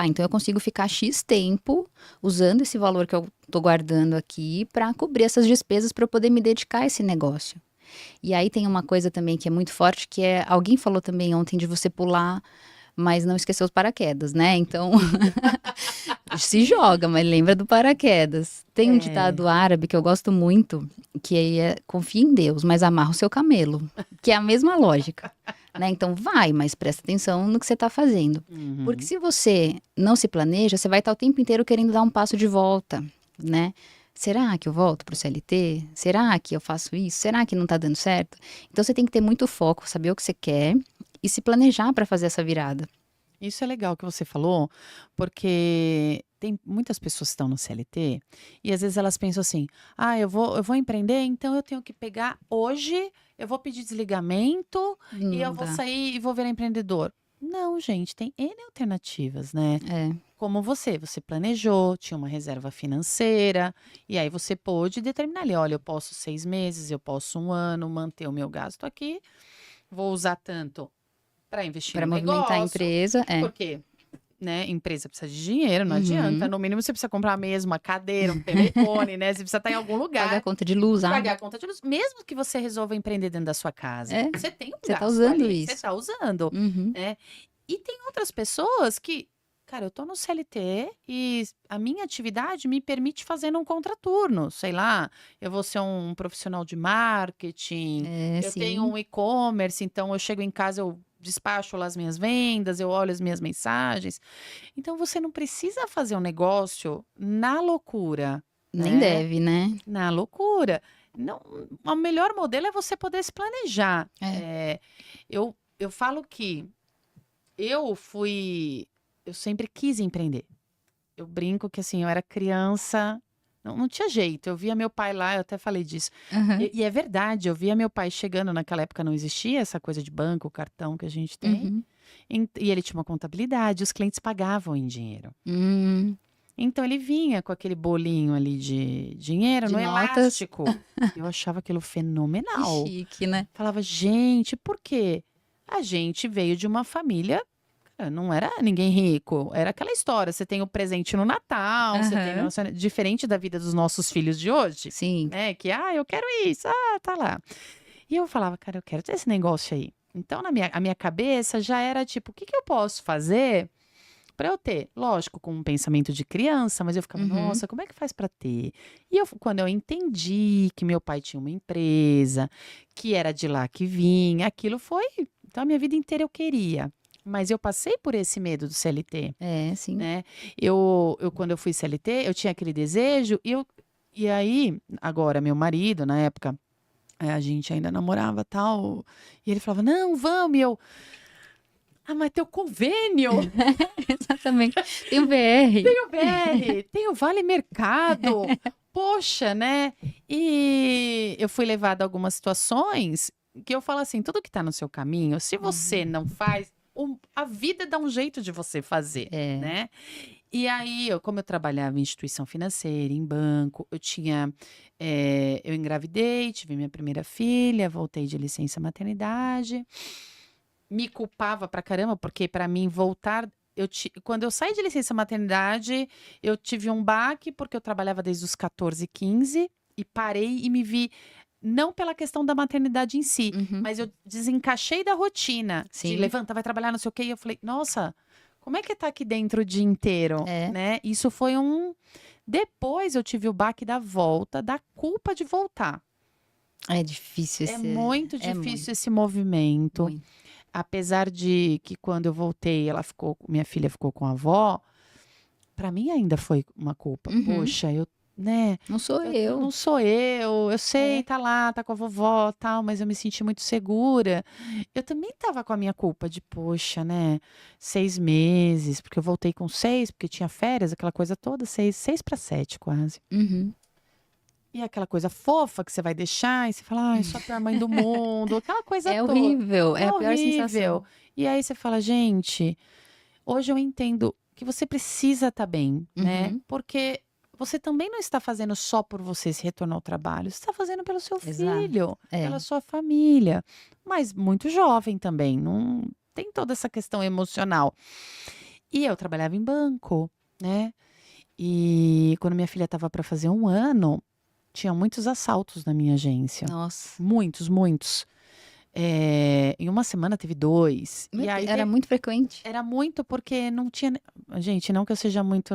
então eu consigo ficar X tempo usando esse valor que eu tô guardando aqui para cobrir essas despesas para eu poder me dedicar a esse negócio. E aí tem uma coisa também que é muito forte, que é, alguém falou também ontem de você pular, mas não esquecer os paraquedas, né? Então, se joga, mas lembra do paraquedas. Tem um ditado árabe que eu gosto muito, que é confia em Deus, mas amarra o seu camelo, que é a mesma lógica. Né? Então vai, mas presta atenção no que você está fazendo. Porque se você não se planeja, você vai estar o tempo inteiro querendo dar um passo de volta, né? Será que eu volto para o CLT? Será que eu faço isso? Será que não está dando certo? Então você tem que ter muito foco, saber o que você quer e se planejar para fazer essa virada. Isso é legal que você falou, porque tem muitas pessoas que estão no CLT e às vezes elas pensam assim: ah, eu vou empreender, então eu tenho que pegar hoje, eu vou pedir desligamento e eu Não vou dá. sair e vou virar empreendedor. Não, gente, tem N alternativas, né? É, Como você planejou, tinha uma reserva financeira, e aí você pôde determinar ali: olha, eu posso 6 meses, eu posso 1 ano manter o meu gasto aqui, vou usar tanto para investir para no movimentar a negócio, empresa, porque, né, empresa precisa de dinheiro, não adianta. Uhum. No mínimo você precisa comprar mesmo uma cadeira, um telefone, né? Você precisa estar em algum Pagar lugar, conta de luz, pagar água. a conta de luz. Mesmo que você resolva empreender dentro da sua casa, É, você tem um você tá gasto usando ali, você isso. está usando, Uhum. né? E tem outras pessoas que, cara, eu tô no CLT e a minha atividade me permite fazer num contraturno, sei lá, eu vou ser um profissional de marketing, É, eu tenho sim. um e-commerce, então eu chego em casa, eu despacho lá as minhas vendas, eu olho as minhas mensagens. Então você não precisa fazer um negócio na loucura, Nem né? deve, né? Na loucura. Não, o melhor modelo é você poder se planejar. É. Eu falo que eu fui. Eu sempre quis empreender. Eu brinco que assim, eu era criança, não tinha jeito. Eu via meu pai lá, eu até falei disso. Aham. E é verdade, eu via meu pai chegando, naquela época não existia essa coisa de banco, cartão que a gente tem. Uhum. E ele tinha uma contabilidade, os clientes pagavam em dinheiro. Hum, Então ele vinha com aquele bolinho ali de dinheiro de no notas. elástico. Eu achava aquilo Que fenomenal. chique, né? Falava, gente, por quê? A gente veio de uma família, não era ninguém rico. Era aquela história, você tem o presente no Natal, você tem Aham. diferente da vida dos nossos filhos de hoje, Sim. né? Que, eu quero isso, tá lá. E eu falava, cara, eu quero ter esse negócio aí. Então, a minha cabeça já era tipo, o que que eu posso fazer para eu ter? Lógico, com um pensamento de criança, mas eu ficava, Uhum. nossa, como é que faz para ter? E quando eu entendi que meu pai tinha uma empresa, que era de lá que vinha, aquilo foi. Então, a minha vida inteira eu queria. Mas eu passei por esse medo do CLT, É, sim. né? Quando eu fui CLT, eu tinha aquele desejo, e aí, agora, meu marido, na época, a gente ainda namorava tal, e ele falava, não, vamos, e eu. Ah, mas tem o convênio! Exatamente. Tem o VR. Tem o BR, tem o Vale Mercado. Poxa, né? E eu fui levada a algumas situações que eu falo assim: tudo que tá no seu caminho, se você não faz, a vida dá um jeito de você fazer, É. né? E aí, como eu trabalhava em instituição financeira, em banco, eu engravidei, tive minha primeira filha, voltei de licença maternidade, me culpava pra caramba, porque pra mim voltar quando eu saí de licença maternidade, eu tive um baque, porque eu trabalhava desde os 14, 15, e parei e me vi, não pela questão da maternidade em si, Uhum. mas eu desencaixei da rotina. De Sim. levanta, vai trabalhar, não sei o quê. E eu falei, nossa, como é que tá aqui dentro o dia inteiro? É. Né? Isso foi Depois eu tive o baque da volta, da culpa de voltar. É difícil É muito é difícil esse movimento. muito. Apesar de que quando eu voltei, minha filha ficou com a avó, pra mim ainda foi uma culpa. Uhum. Poxa, né? Não sou eu. Não sou eu sei, É. tá lá, tá com a vovó, tal, mas eu me senti muito segura. Eu também tava com a minha culpa de, poxa, né? 6 meses, porque eu voltei com 6, porque tinha férias, aquela coisa toda, 6 para 7 quase. Uhum. E aquela coisa fofa que você vai deixar, e você fala, ai, sou a pior mãe do mundo, aquela coisa É toda. horrível, é a pior horrível. sensação. E aí você fala, gente, hoje eu entendo que você precisa estar bem, né? Uhum. Porque você também não está fazendo só por você se retornar ao trabalho, você está fazendo pelo seu Exato. filho, É. pela sua família. Mas muito jovem também, não tem toda essa questão emocional. E eu trabalhava em banco, né? E quando minha filha estava para fazer 1 ano, tinha muitos assaltos na minha agência. Nossa. Muitos, muitos. Em uma semana teve 2. E aí Era muito frequente. era muito porque não tinha. Gente, não que eu seja muito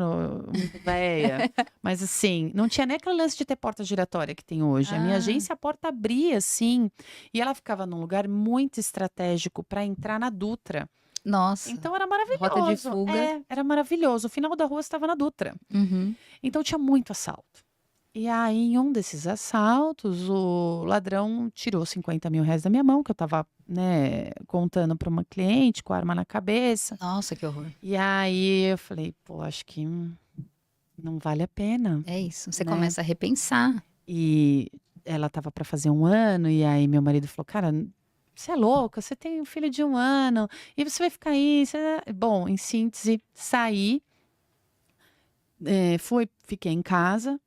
velha, mas assim, não tinha nem aquele lance de ter porta giratória que tem hoje. A minha Ah. agência, a porta abria, assim, e ela ficava num lugar muito estratégico para entrar na Dutra. Nossa. Então era maravilhoso. Rota de fuga. Era maravilhoso. O final da rua estava na Dutra. Uhum. Então tinha muito assalto. E aí, em um desses assaltos, o ladrão tirou 50 mil reais da minha mão, que eu tava, né, contando para uma cliente com a arma na cabeça. Nossa, que horror. E aí eu falei, pô, acho que não vale a pena. É isso. Você Né? começa a repensar. E ela tava para fazer 1 ano, e aí meu marido falou, cara, você é louca, você tem um filho de 1 ano, e você vai ficar aí. Bom, em síntese, saí, fiquei em casa.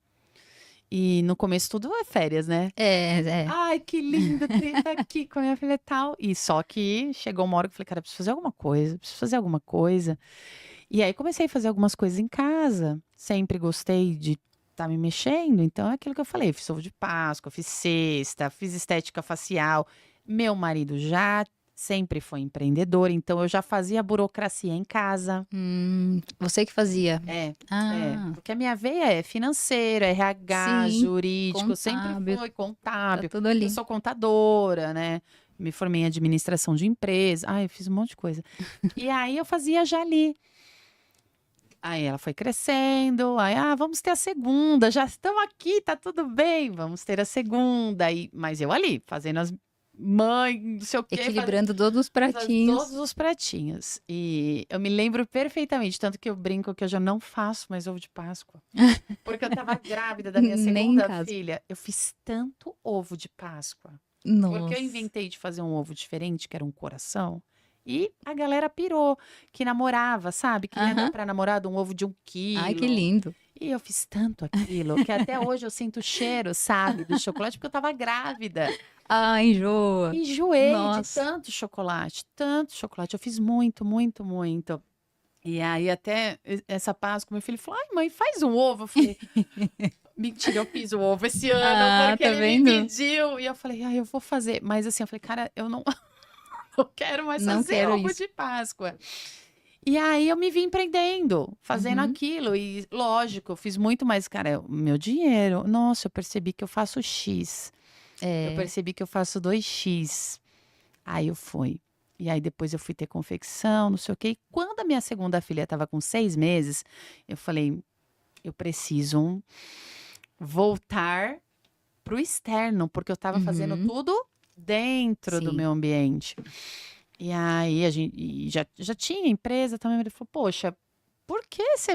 E no começo tudo é férias, né? É. Ai, que lindo ter tá aqui com a minha filha e tal. E só que chegou uma hora que eu falei, cara, preciso fazer alguma coisa. E aí comecei a fazer algumas coisas em casa. Sempre gostei de estar me mexendo. Então é aquilo que eu falei, fiz ovo de Páscoa, fiz cesta, fiz estética facial. Meu marido já sempre foi empreendedor, então eu já fazia burocracia em casa. Você que fazia. Porque a minha veia é financeira, RH, Sim, jurídico, sempre contábil. foi contábil. Tá tudo ali. Eu sou contadora, né? Me formei em administração de empresa. Ai, eu fiz um monte de coisa. E aí eu fazia já ali. Aí ela foi crescendo, aí, vamos ter a segunda, já estamos aqui, tá tudo bem, vamos ter a segunda. Mas eu ali, fazendo as mães, não sei o quê. Equilibrando todos os pratinhos. Todos os pratinhos. E eu me lembro perfeitamente, tanto que eu brinco que eu já não faço mais ovo de Páscoa. Porque eu tava grávida da minha Nem em segunda casa. filha. Eu fiz tanto ovo de Páscoa. Nossa. Porque eu inventei de fazer um ovo diferente, que era um coração. E a galera pirou, que namorava, sabe? Queria dar pra namorado um ovo de 1 quilo. Ai, que lindo. E eu fiz tanto aquilo, que até hoje eu sinto o cheiro, sabe? Do chocolate, porque eu tava grávida. Enjoa. Enjoei de Nossa. tanto chocolate, tanto chocolate. Eu fiz muito, muito, muito. E aí, até essa Páscoa, meu filho falou, ai, mãe, faz um ovo. Eu falei, mentira, eu fiz o ovo esse ano, porque tá ele vendo? me pediu. E eu falei, eu vou fazer. Mas assim, eu falei, cara, eu não quero mais Não fazer quero ovo isso. de Páscoa. E aí, eu me vi empreendendo, fazendo aquilo. E, lógico, eu fiz muito mais, cara, o meu dinheiro. Nossa, eu percebi que eu faço X. Eu percebi que eu faço 2x. Aí eu fui. E aí depois eu fui ter confecção, não sei o quê. E quando a minha segunda filha estava com 6 meses, eu falei, eu preciso voltar pro externo, porque eu estava fazendo tudo dentro do Sim. meu ambiente. E aí a gente já tinha empresa também. Ele falou, poxa, por que você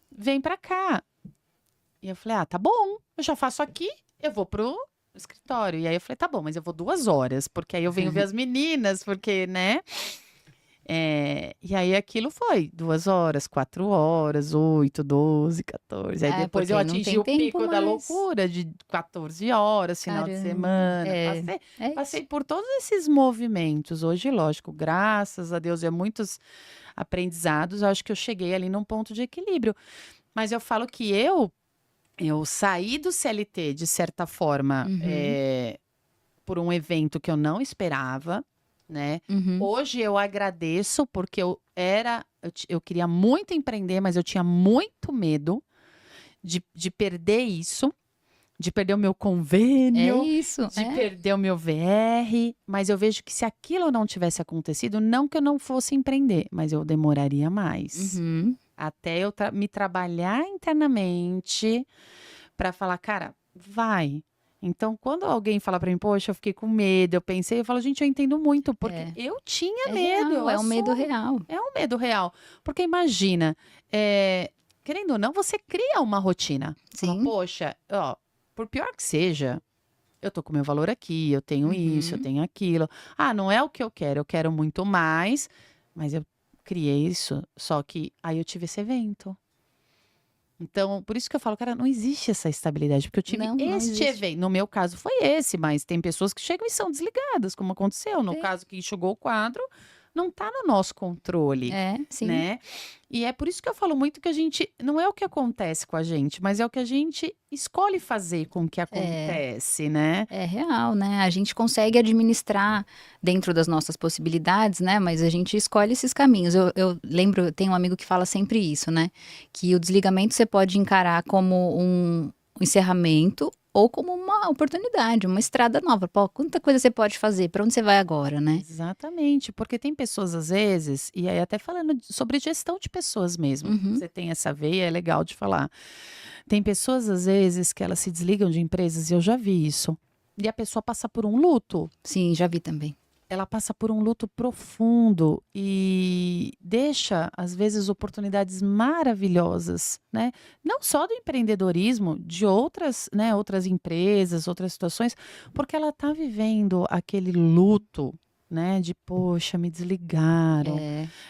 vem pra cá? E eu falei, tá bom, eu já faço aqui, eu vou pro escritório. E aí eu falei, tá bom, mas eu vou 2 horas, porque aí eu venho ver as meninas, porque, né? E aí aquilo foi 2 horas, 4 horas, 8, 12, 14. Aí depois porque eu não atingi tem o tempo pico da mais. loucura de 14 horas, final de Caramba. semana. Passei Isso. por todos esses movimentos. Hoje, lógico, graças a Deus, muitos aprendizados, eu acho que eu cheguei ali num ponto de equilíbrio. Mas eu falo que eu saí do CLT, de certa forma, Uhum, por um evento que eu não esperava, né? uhum. Hoje eu agradeço, porque eu queria muito empreender, mas eu tinha muito medo de perder isso, de perder o meu É convênio, isso, de perder o meu VR. Mas eu vejo que se aquilo não tivesse acontecido, não que eu não fosse empreender, mas eu demoraria mais. Uhum. Até eu me trabalhar internamente para falar, cara, vai. Então, quando alguém fala para mim, poxa, eu fiquei com medo, eu pensei, eu falo, gente, eu entendo muito, porque É, eu tinha é medo, eu real, é um medo assumo. real. É um medo real. Porque imagina, querendo ou não, você cria uma rotina. Fala, Sim. poxa, ó, por pior que seja, eu tô com meu valor aqui, eu tenho isso, eu Uhum. tenho aquilo. Ah, não é o que eu quero muito mais, mas eu criei isso, só que aí eu tive esse evento. Então, por isso que eu falo, cara, não existe essa estabilidade, porque eu tive Não, não este existe. evento. No meu caso foi esse, mas tem pessoas que chegam e são desligadas, como aconteceu. No Tem. caso que enxugou o quadro, não está no nosso controle, Sim. né? E é por isso que eu falo muito que a gente, não é o que acontece com a gente, mas é o que a gente escolhe fazer com o que É. acontece, né? É real, né? A gente consegue administrar dentro das nossas possibilidades, né? Mas a gente escolhe esses caminhos. Eu lembro, tem um amigo que fala sempre isso, né? Que o desligamento você pode encarar como um encerramento ou como uma oportunidade, uma estrada nova. Pô, quanta coisa você pode fazer? Para onde você vai agora, né? Exatamente, porque tem pessoas às vezes, e aí até falando sobre gestão de pessoas mesmo, Uhum. você tem essa veia, é legal de falar. Tem pessoas, às vezes, que elas se desligam de empresas, e eu já vi isso. E a pessoa passa por um luto. Sim, já vi também. Ela passa por um luto profundo e deixa, às vezes, oportunidades maravilhosas, né? Não só do empreendedorismo, de outras, né, outras empresas, outras situações, porque ela está vivendo aquele luto, né? De, poxa, me desligaram,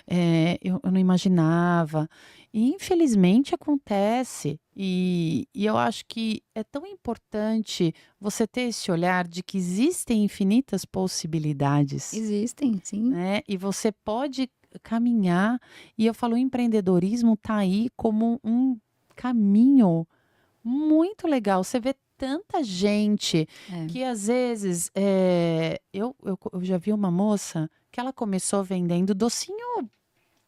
É, eu não imaginava. E infelizmente acontece. E eu acho que é tão importante você ter esse olhar de que existem infinitas possibilidades, existem, sim. né? E você pode caminhar. E eu falo, o empreendedorismo está aí como um caminho muito legal. Você vê tanta gente É. que às vezes eu já vi uma moça que ela começou vendendo docinho.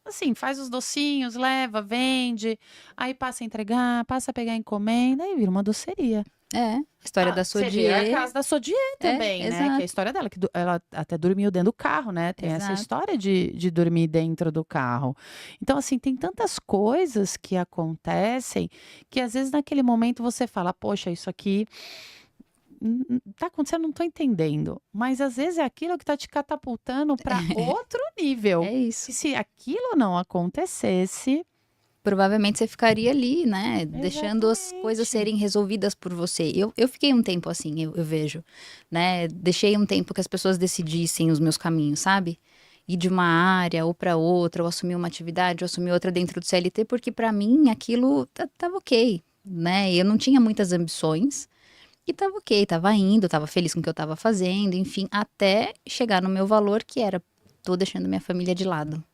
Assim, faz os docinhos, leva, vende, aí passa a entregar, passa a pegar encomenda, aí vira uma doceria. É, a história da Você vê a Sodier. casa da Sodier também, né? Que é a Exato, história dela, que ela até dormiu dentro do carro, né? Tem essa exato. história de dormir dentro do carro. Então, assim, tem tantas coisas que acontecem que às vezes naquele momento você fala, poxa, isso aqui tá acontecendo, não tô entendendo. Mas às vezes é aquilo que tá te catapultando para outro nível. É isso. E se aquilo não acontecesse, Provavelmente você ficaria ali, né, deixando as coisas exatamente. serem resolvidas por você. Eu fiquei um tempo assim, eu vejo, né, deixei um tempo que as pessoas decidissem os meus caminhos, sabe? Ir de uma área ou para outra, ou assumir uma atividade, ou assumir outra dentro do CLT, porque para mim aquilo tava ok, né? Eu não tinha muitas ambições e tava ok, tava indo, tava feliz com o que eu tava fazendo, enfim, até chegar no meu valor que era, tô deixando minha família de lado.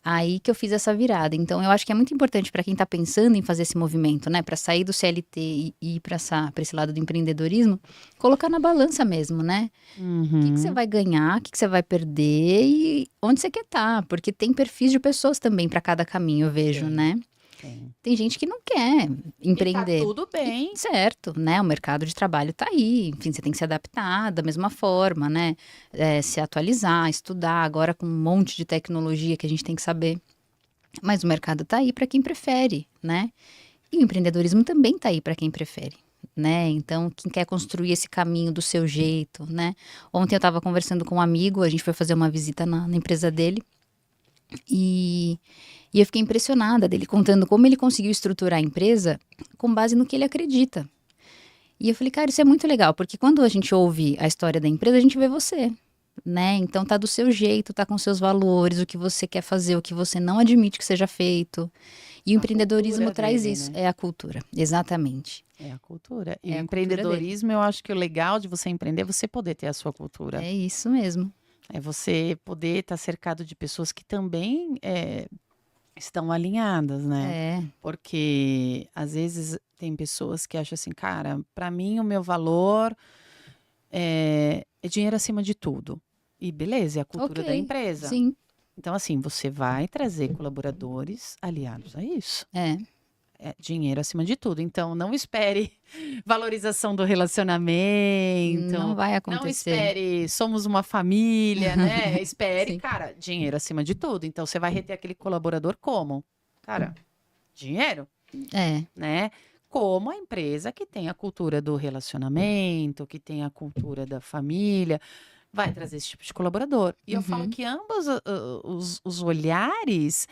Aí que eu fiz essa virada. Então, eu acho que é muito importante para quem está pensando em fazer esse movimento, né, para sair do CLT e ir para esse lado do empreendedorismo, colocar na balança mesmo, né? O que você Uhum. vai ganhar, o que você vai perder e onde você quer estar, porque tem perfis de pessoas também para cada caminho, eu vejo, Tem, né? tem. Tem gente que não quer E tá empreender. tudo E bem. certo, né? O mercado de trabalho tá aí. Enfim, você tem que se adaptar da mesma forma, né? Se atualizar, estudar. Agora com um monte de tecnologia que a gente tem que saber. Mas o mercado tá aí para quem prefere, né? E o empreendedorismo também tá aí para quem prefere, né? Então, quem quer construir esse caminho do seu jeito, né? Ontem eu estava conversando com um amigo, a gente foi fazer uma visita na empresa dele. E eu fiquei impressionada dele contando como ele conseguiu estruturar a empresa com base no que ele acredita. E eu falei, cara, isso é muito legal, porque quando a gente ouve a história da empresa, a gente vê você. né? Então tá do seu jeito, tá com seus valores, o que você quer fazer, o que você não admite que seja feito. E o empreendedorismo cultura traz dele, isso. né? É a cultura, exatamente. É a cultura. E É o a cultura dele. empreendedorismo, eu acho que o legal de você empreender é você poder ter a sua cultura. É isso mesmo. É você poder estar cercado de pessoas que também estão alinhadas, né? É, Porque às vezes tem pessoas que acham assim, cara, para mim o meu valor é dinheiro acima de tudo. E beleza, é a cultura da ok. empresa. Sim, Então, assim, você vai trazer colaboradores aliados a isso. é. É dinheiro acima de tudo. Então, não espere valorização do relacionamento. Não vai Não acontecer. espere somos uma família, né? Espere, Sim. cara, dinheiro acima de tudo. Então, você vai reter aquele colaborador como? Cara, dinheiro, É, né? Como a empresa que tem a cultura do relacionamento, que tem a cultura da família, vai trazer esse tipo de colaborador. E eu falo uhum, que ambos os olhares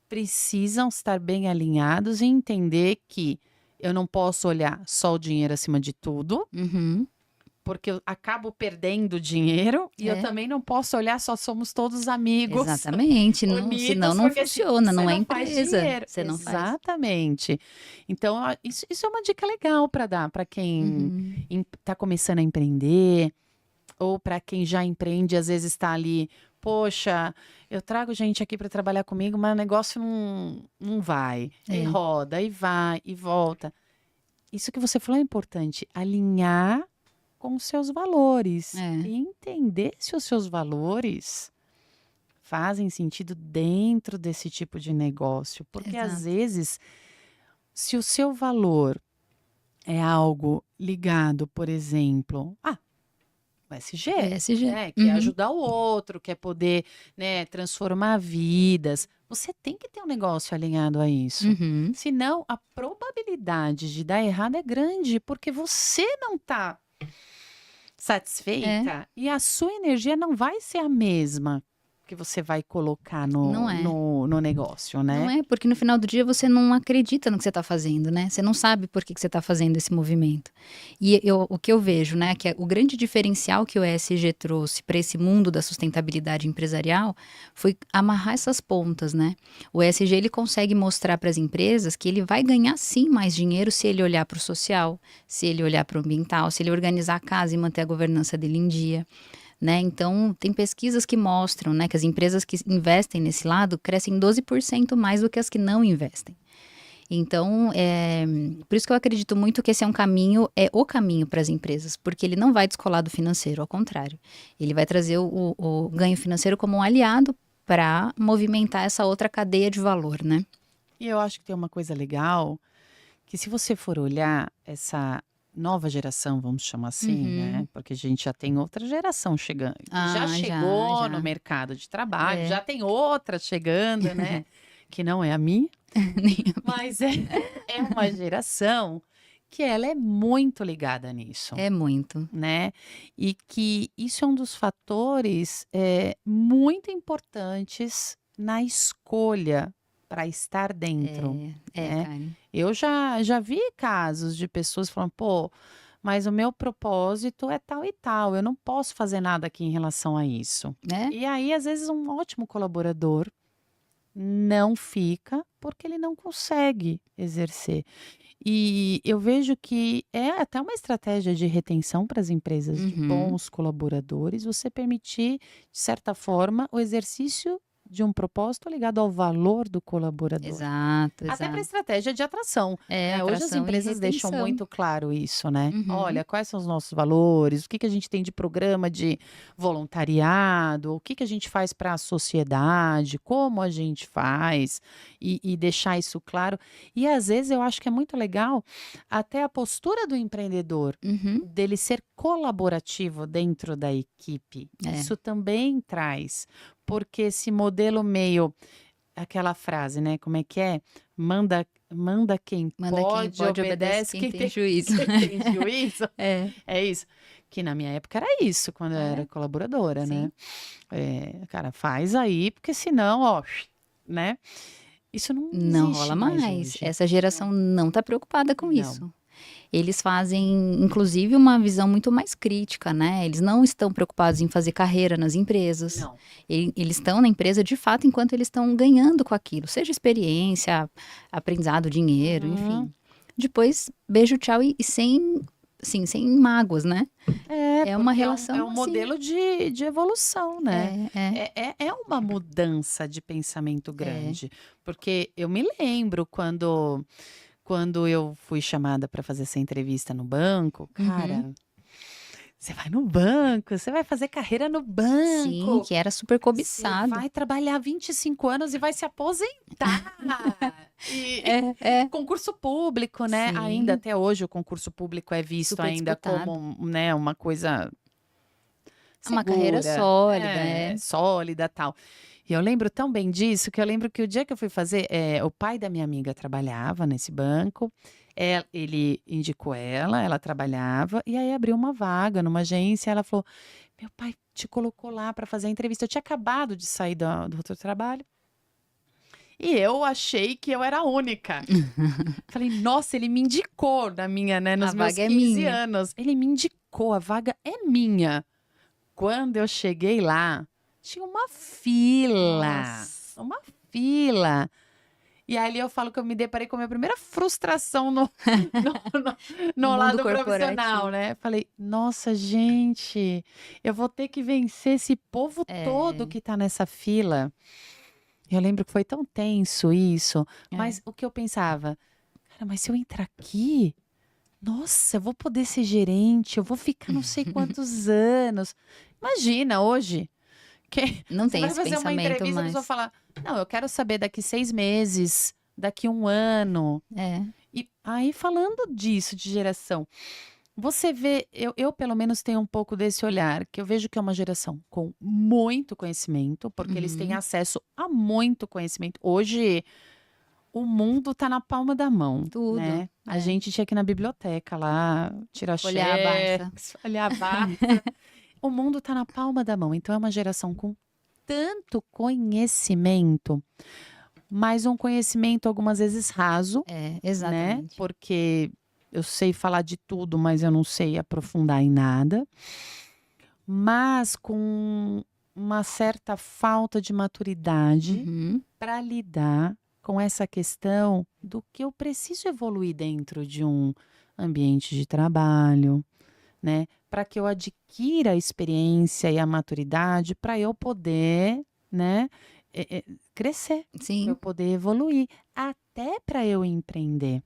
precisam estar bem alinhados e entender que eu não posso olhar só o dinheiro acima de tudo, uhum. porque eu acabo perdendo dinheiro, e eu É, também não posso olhar só somos todos amigos, exatamente. Não, senão unidos, não porque assim, funciona, você não é não faz empresa. dinheiro. Você não faz. Exatamente. Então, isso é uma dica legal para dar para quem Uhum. está começando a empreender, ou para quem já empreende, às vezes está ali, poxa, eu trago gente aqui para trabalhar comigo, mas o negócio não vai. E É, roda, e vai, e volta. Isso que você falou é importante, alinhar com os seus valores é, e entender se os seus valores fazem sentido dentro desse tipo de negócio. Porque às exato. vezes, se o seu valor é algo ligado, por exemplo, o SG, ESG. né? Que é Uhum. ajudar o outro, quer poder, né, transformar vidas. Você tem que ter um negócio alinhado a isso. Uhum. Senão, a probabilidade de dar errado é grande, porque você não está É, satisfeita e a sua energia não vai ser a mesma que você vai colocar não no, é. no, no negócio, Não né? é, porque no final do dia você não acredita no que você está fazendo, né? Você não sabe por que você está fazendo esse movimento. E o que eu vejo, né, que o grande diferencial que o ESG trouxe para esse mundo da sustentabilidade empresarial foi amarrar essas pontas, né? O ESG ele consegue mostrar para as empresas que ele vai ganhar sim mais dinheiro se ele olhar para o social, se ele olhar para o ambiental, se ele organizar a casa e manter a governança dele em dia. Né? Então, tem pesquisas que mostram, né, que as empresas que investem nesse lado crescem 12% mais do que as que não investem. Então, por isso que eu acredito muito que esse é o caminho para as empresas, porque ele não vai descolar do financeiro, ao contrário. Ele vai trazer o ganho financeiro como um aliado para movimentar essa outra cadeia de valor, né? E eu acho que tem uma coisa legal, que se você for olhar essa nova geração, vamos chamar assim, né? Uhum. Porque a gente já tem outra geração chegando, que já Ah, chegou no já. mercado de trabalho, É. já tem outra chegando, né? Que não é a minha, mas é uma geração que ela é muito ligada nisso, É muito. né? E que isso é um dos fatores muito importantes na escolha para estar dentro, né? Karen. Eu já vi casos de pessoas falando, pô, mas o meu propósito é tal e tal, eu não posso fazer nada aqui em relação a isso. É? E aí, às vezes, um ótimo colaborador não fica porque ele não consegue exercer. E eu vejo que é até uma estratégia de retenção para as empresas de Uhum. bons colaboradores, você permitir, de certa forma, o exercício de um propósito ligado ao valor do colaborador. Exato, Até para exato. estratégia de atração, É, né? Hoje as atração e empresas deixam retenção. muito claro isso, né? Uhum. Olha, quais são os nossos valores, o que que a gente tem de programa de voluntariado, o que que a gente faz para a sociedade, como a gente faz, e deixar isso claro. E às vezes eu acho que é muito legal até a postura do empreendedor, Uhum. dele ser colaborativo dentro da equipe. É. Isso também traz, porque esse modelo meio aquela frase, né, como é que é? Manda quem Manda quem pode, pode, obedece obedece quem quem tem tem juízo. quem tem juízo. É, É isso. Que na minha época era isso, quando eu era é, colaboradora, né. sim. Cara, faz aí, porque senão, ó, né. Isso não Não rola existe mais mais. hoje. Essa Não, geração não está preocupada com não. isso. eles fazem, inclusive, uma visão muito mais crítica, né? Eles não estão preocupados em fazer carreira nas empresas. Não. Eles estão na empresa, de fato, enquanto eles estão ganhando com aquilo. Seja experiência, aprendizado, dinheiro, enfim. Depois, beijo, tchau e sem, assim, sem mágoas, né? É uma Porque relação é um assim. modelo de evolução, né? É. É uma mudança de pensamento grande. Porque eu me lembro quando eu fui chamada para fazer essa entrevista no banco, cara, você vai no banco, você vai fazer carreira no Sim, banco. que era super Você cobiçado. vai trabalhar 25 anos e vai se aposentar. E concurso público, né? Sim. Ainda até hoje o concurso público é visto Super ainda disputado. como, né, uma coisa Uma carreira segura, sólida, sólida, tal. E eu lembro tão bem disso que eu lembro que o dia que eu fui fazer, o pai da minha amiga trabalhava nesse banco. Ele indicou ela trabalhava e aí abriu uma vaga numa agência. Ela falou: "Meu pai te colocou lá para fazer a entrevista". Eu tinha acabado de sair do outro trabalho. E eu achei que eu era a única. Falei: "Nossa, ele me indicou na minha, né, nos A meus vaga é 15 minha. anos. Ele me indicou, a vaga é minha". Quando eu cheguei lá, tinha uma fila, Nossa. uma fila. E ali eu falo que eu me deparei com a minha primeira frustração no No no mundo lado profissional, corporativo. né. Falei: "Nossa, gente, eu vou ter que vencer esse povo todo É, que tá nessa fila". Eu lembro que foi tão tenso isso, é. mas o que eu pensava: "Cara, mas se eu entrar aqui, nossa, eu vou poder ser gerente, eu vou ficar não sei quantos anos". Imagina hoje, que Não você tem vai esse fazer uma pensamento entrevista, a pessoa mais. fala: "Não, eu quero saber daqui 6 meses, daqui 1 ano". É. E aí falando disso, de geração, você vê, eu pelo menos tenho um pouco desse olhar, que eu vejo que é uma geração com muito conhecimento, porque eles têm Uhum. acesso a muito conhecimento. Hoje o mundo está na palma da mão, Tudo. né. A gente tinha que ir na biblioteca lá, tirar Folhear a Barça. xerox, olhar a Barça. O mundo está na palma da mão, então é uma geração com tanto conhecimento, mas um conhecimento algumas vezes raso, É, né, exatamente. porque eu sei falar de tudo, mas eu não sei aprofundar em nada, mas com uma certa falta de maturidade Uhum. para lidar com essa questão do que eu preciso evoluir dentro de um ambiente de trabalho, né, para que eu adquira a experiência e a maturidade para eu poder, né, crescer, para eu Sim. poder evoluir, até para eu empreender.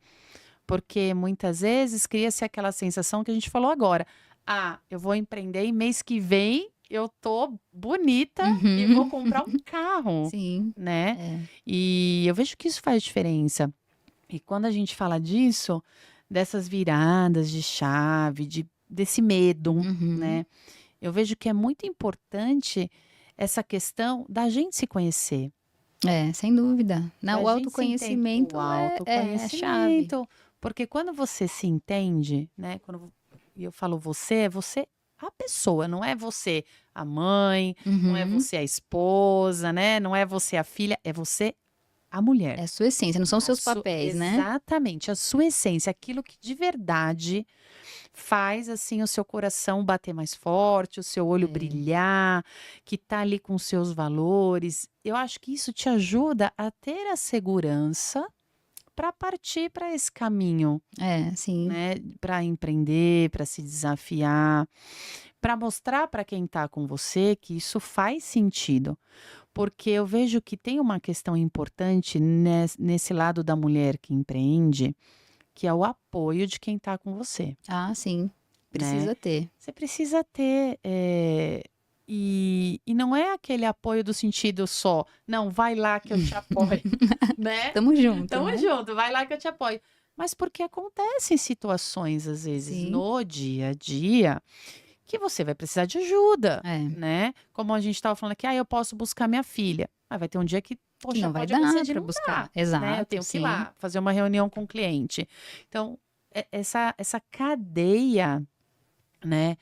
Porque muitas vezes cria-se aquela sensação que a gente falou agora: "Ah, eu vou empreender e mês que vem eu tô bonita e vou Uhum. comprar um carro", Sim. né. É. E eu vejo que isso faz diferença. E quando a gente fala disso, dessas viradas de chave, desse medo, Uhum. né, eu vejo que é muito importante essa questão da gente se conhecer, É, sem dúvida. Não, da o gente se entender. O autoconhecimento é a chave. autoconhecimento, porque quando você se entende, né, e eu falo você, é você a pessoa, não é você a mãe, não é Uhum. você a esposa, né, não é você a filha, é você a mulher. É a sua essência, não são A seus su papéis, né? Exatamente, a sua essência, aquilo que de verdade faz, assim, o seu coração bater mais forte, o seu olho É. brilhar, que tá ali com os seus valores. Eu acho que isso te ajuda a ter a segurança para partir para esse caminho, É, sim. né, para empreender, para se desafiar, para mostrar para quem está com você que isso faz sentido. Porque eu vejo que tem uma questão importante nesse lado da mulher que empreende, que é o apoio de quem está com você, Ah, sim. né. Precisa ter. Você precisa ter, e não é aquele apoio do sentido só: "Não, vai lá que eu te apoio", né. Tamo junto, "Tamo né? junto, vai lá que eu te apoio". Mas porque acontecem situações, às vezes, Sim. no dia a dia, que você vai precisar de ajuda, É. né. Como a gente estava falando aqui: "Ah, eu posso buscar minha filha". Mas vai ter um dia que, Que poxa, não vai pode dar acontecer de para não buscar. dar, né, eu Exato, tenho que ir sim. lá fazer uma reunião com o cliente. Então, essa cadeia, né,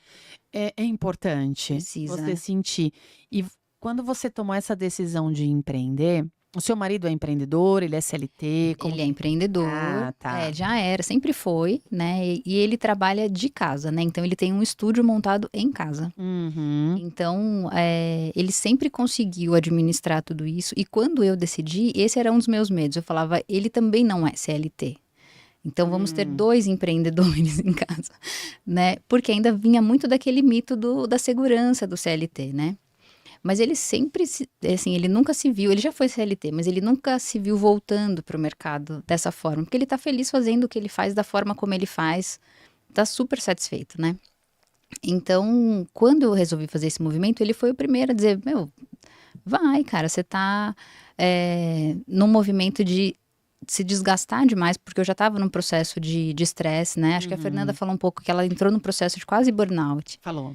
é importante Precisa, você né? sentir. E quando você tomou essa decisão de empreender, O seu marido é empreendedor, ele é CLT? Como Ele é que... empreendedor, Ah, tá. já era, sempre foi, né? E ele trabalha de casa, né? Então ele tem um estúdio montado em casa. Uhum. Então, ele sempre conseguiu administrar tudo isso. E quando eu decidi, esse era um dos meus medos. Eu falava, ele também não é CLT. Então vamos ter 2 empreendedores em casa, né? Porque ainda vinha muito daquele mito da segurança do CLT, né? Mas ele sempre, assim, ele nunca se viu, ele já foi CLT, mas ele nunca se viu voltando para o mercado dessa forma, porque ele está feliz fazendo o que ele faz da forma como ele faz, está super satisfeito, né? Então, quando eu resolvi fazer esse movimento, ele foi o primeiro a dizer, meu, vai, cara, você tá num movimento de se desgastar demais, porque eu já estava num processo de estresse, né? Acho que a Fernanda falou um pouco que ela entrou num processo de quase burnout. Falou.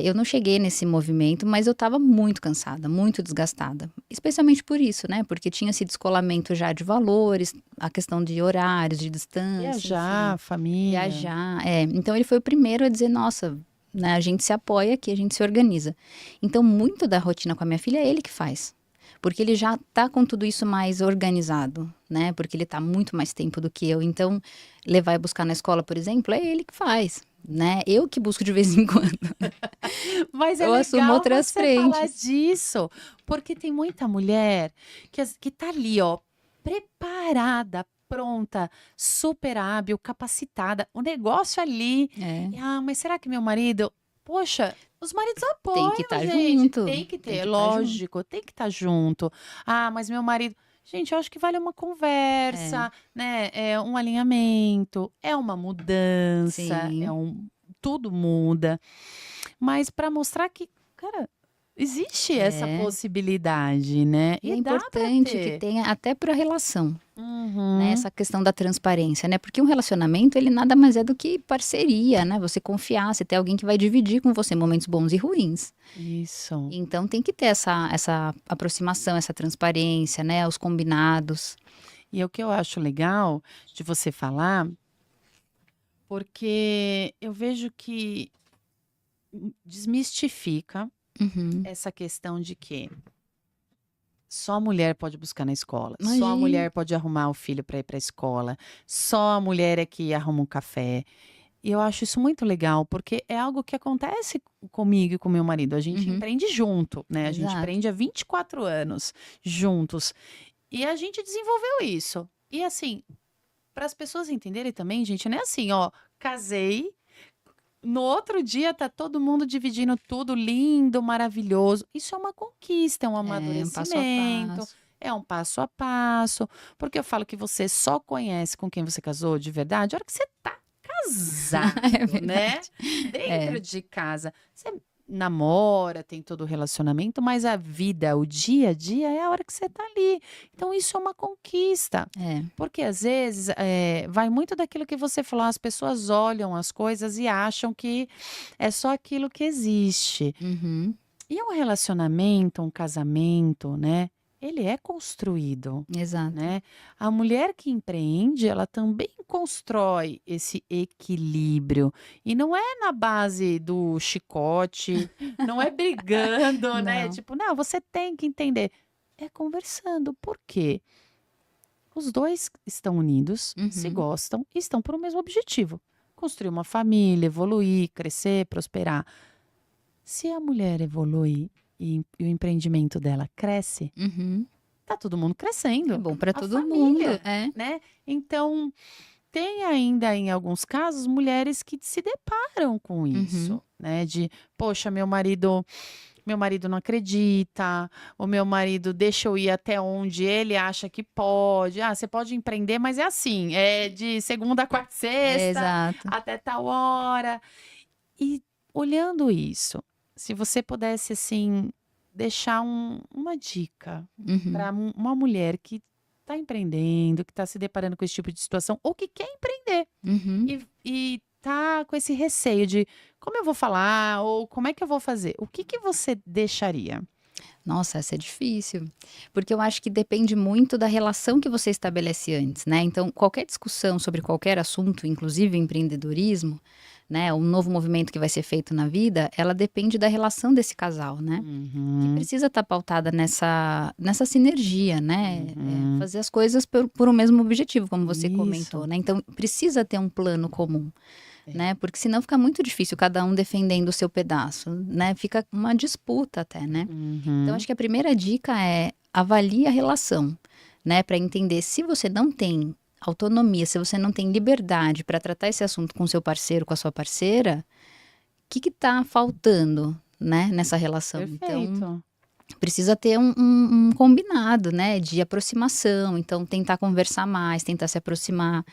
Eu não cheguei nesse movimento, mas eu estava muito cansada, muito desgastada. Especialmente por isso, né? Porque tinha esse descolamento já de valores, a questão de horários, de distância, Viajar, enfim. família. Viajar, Então ele foi o primeiro a dizer, nossa, né, a gente se apoia aqui, a gente se organiza. Então muito da rotina com a minha filha é ele que faz. Porque ele já tá com tudo isso mais organizado, né? Porque ele tá muito mais tempo do que eu. Então, levar e buscar na escola, por exemplo, é ele que faz, né? Eu que busco de vez em quando. Mas é Eu assumo legal outras você falar frentes. disso, porque tem muita mulher que tá ali, ó, preparada, pronta, super hábil, capacitada, o negócio ali. É, Ah, mas será que meu marido... Poxa, os maridos tem que apoiam, estar gente. junto. Tem que Tem ter, que estar junto. lógico, tem que estar junto. Ah, mas meu marido... Gente, eu acho que vale uma É, conversa, né? É um alinhamento, é uma mudança, sim. tudo muda. Mas para mostrar que, cara, existe essa É. possibilidade, né? E é E dá para importante que ter. tenha até para a relação, né? Uhum. Essa questão da transparência, né? Porque um relacionamento, ele nada mais é do que parceria, né? Você confiar, você ter alguém que vai dividir com você momentos bons e ruins. Isso. Então tem que ter essa aproximação, essa transparência, né? Os combinados. E é o que eu acho legal de você falar, porque eu vejo que desmistifica Uhum. essa questão de que só a mulher pode buscar na escola, só a Imagina. mulher pode arrumar o filho para ir para a escola, só a mulher é que arruma um café. E eu acho isso muito legal, porque é algo que acontece comigo e com meu marido. A gente Uhum. empreende junto, né? A gente Exato. empreende há 24 anos juntos. E a gente desenvolveu isso. E assim, para as pessoas entenderem também, gente, não é assim, ó, casei, no outro dia tá todo mundo dividindo tudo lindo, maravilhoso. Isso é uma conquista, é um É um passo a amadurecimento, passo. é um passo a passo. Porque eu falo que você só conhece com quem você casou de verdade a hora que você tá casado, É né? verdade. É, Dentro de casa. Você namora, tem todo o relacionamento, mas a vida, o dia a dia é a hora que você tá ali. Então isso é uma conquista. é. Porque às vezes vai muito daquilo que você falou, as pessoas olham as coisas e acham que é só aquilo que existe. Uhum. E um relacionamento, um casamento, né? Ele é construído, Exato. né? A mulher que empreende, ela também constrói esse equilíbrio. E não é na base do chicote, não é brigando, né? Não. Tipo, não, você tem que entender. É conversando. Por quê? Os dois estão unidos, se Uhum. gostam e estão por um mesmo objetivo: construir uma família, evoluir, crescer, prosperar. Se a mulher evolui e o empreendimento dela cresce, Uhum. tá todo mundo É crescendo. bom para A todo mundo. família, É. né? Então, tem ainda, em alguns casos, mulheres que se deparam com Uhum. isso, né? De, poxa, meu marido não acredita, o meu marido deixa eu ir até onde ele acha que pode. Ah, você pode empreender, mas é assim, é de segunda, quarta, e É, sexta, exato. até tal hora. E olhando isso, se você pudesse, assim, deixar uma dica Uhum. para uma mulher que está empreendendo, que está se deparando com esse tipo de situação, ou que quer empreender Uhum. e tá com esse receio de como eu vou falar ou como é que eu vou fazer, o que que você deixaria? Nossa, essa é difícil, porque eu acho que depende muito da relação que você estabelece antes, né? Então, qualquer discussão sobre qualquer assunto, inclusive empreendedorismo, né, um novo movimento que vai ser feito na vida, ela depende da relação desse casal, né? Que precisa estar pautada nessa sinergia, né? Fazer as coisas por um mesmo objetivo, como você comentou, né? Então, precisa ter um plano comum, né? Porque senão fica muito difícil cada um defendendo o seu pedaço, né? Fica uma disputa até, né? Então, acho que a primeira dica é avalie a relação, né? Para entender se você não tem autonomia, se você não tem liberdade para tratar esse assunto com seu parceiro, com a sua parceira, o que está faltando, né, nessa relação? Perfeito. Então, precisa ter um combinado, né, de aproximação. Então, tentar conversar mais, tentar se aproximar.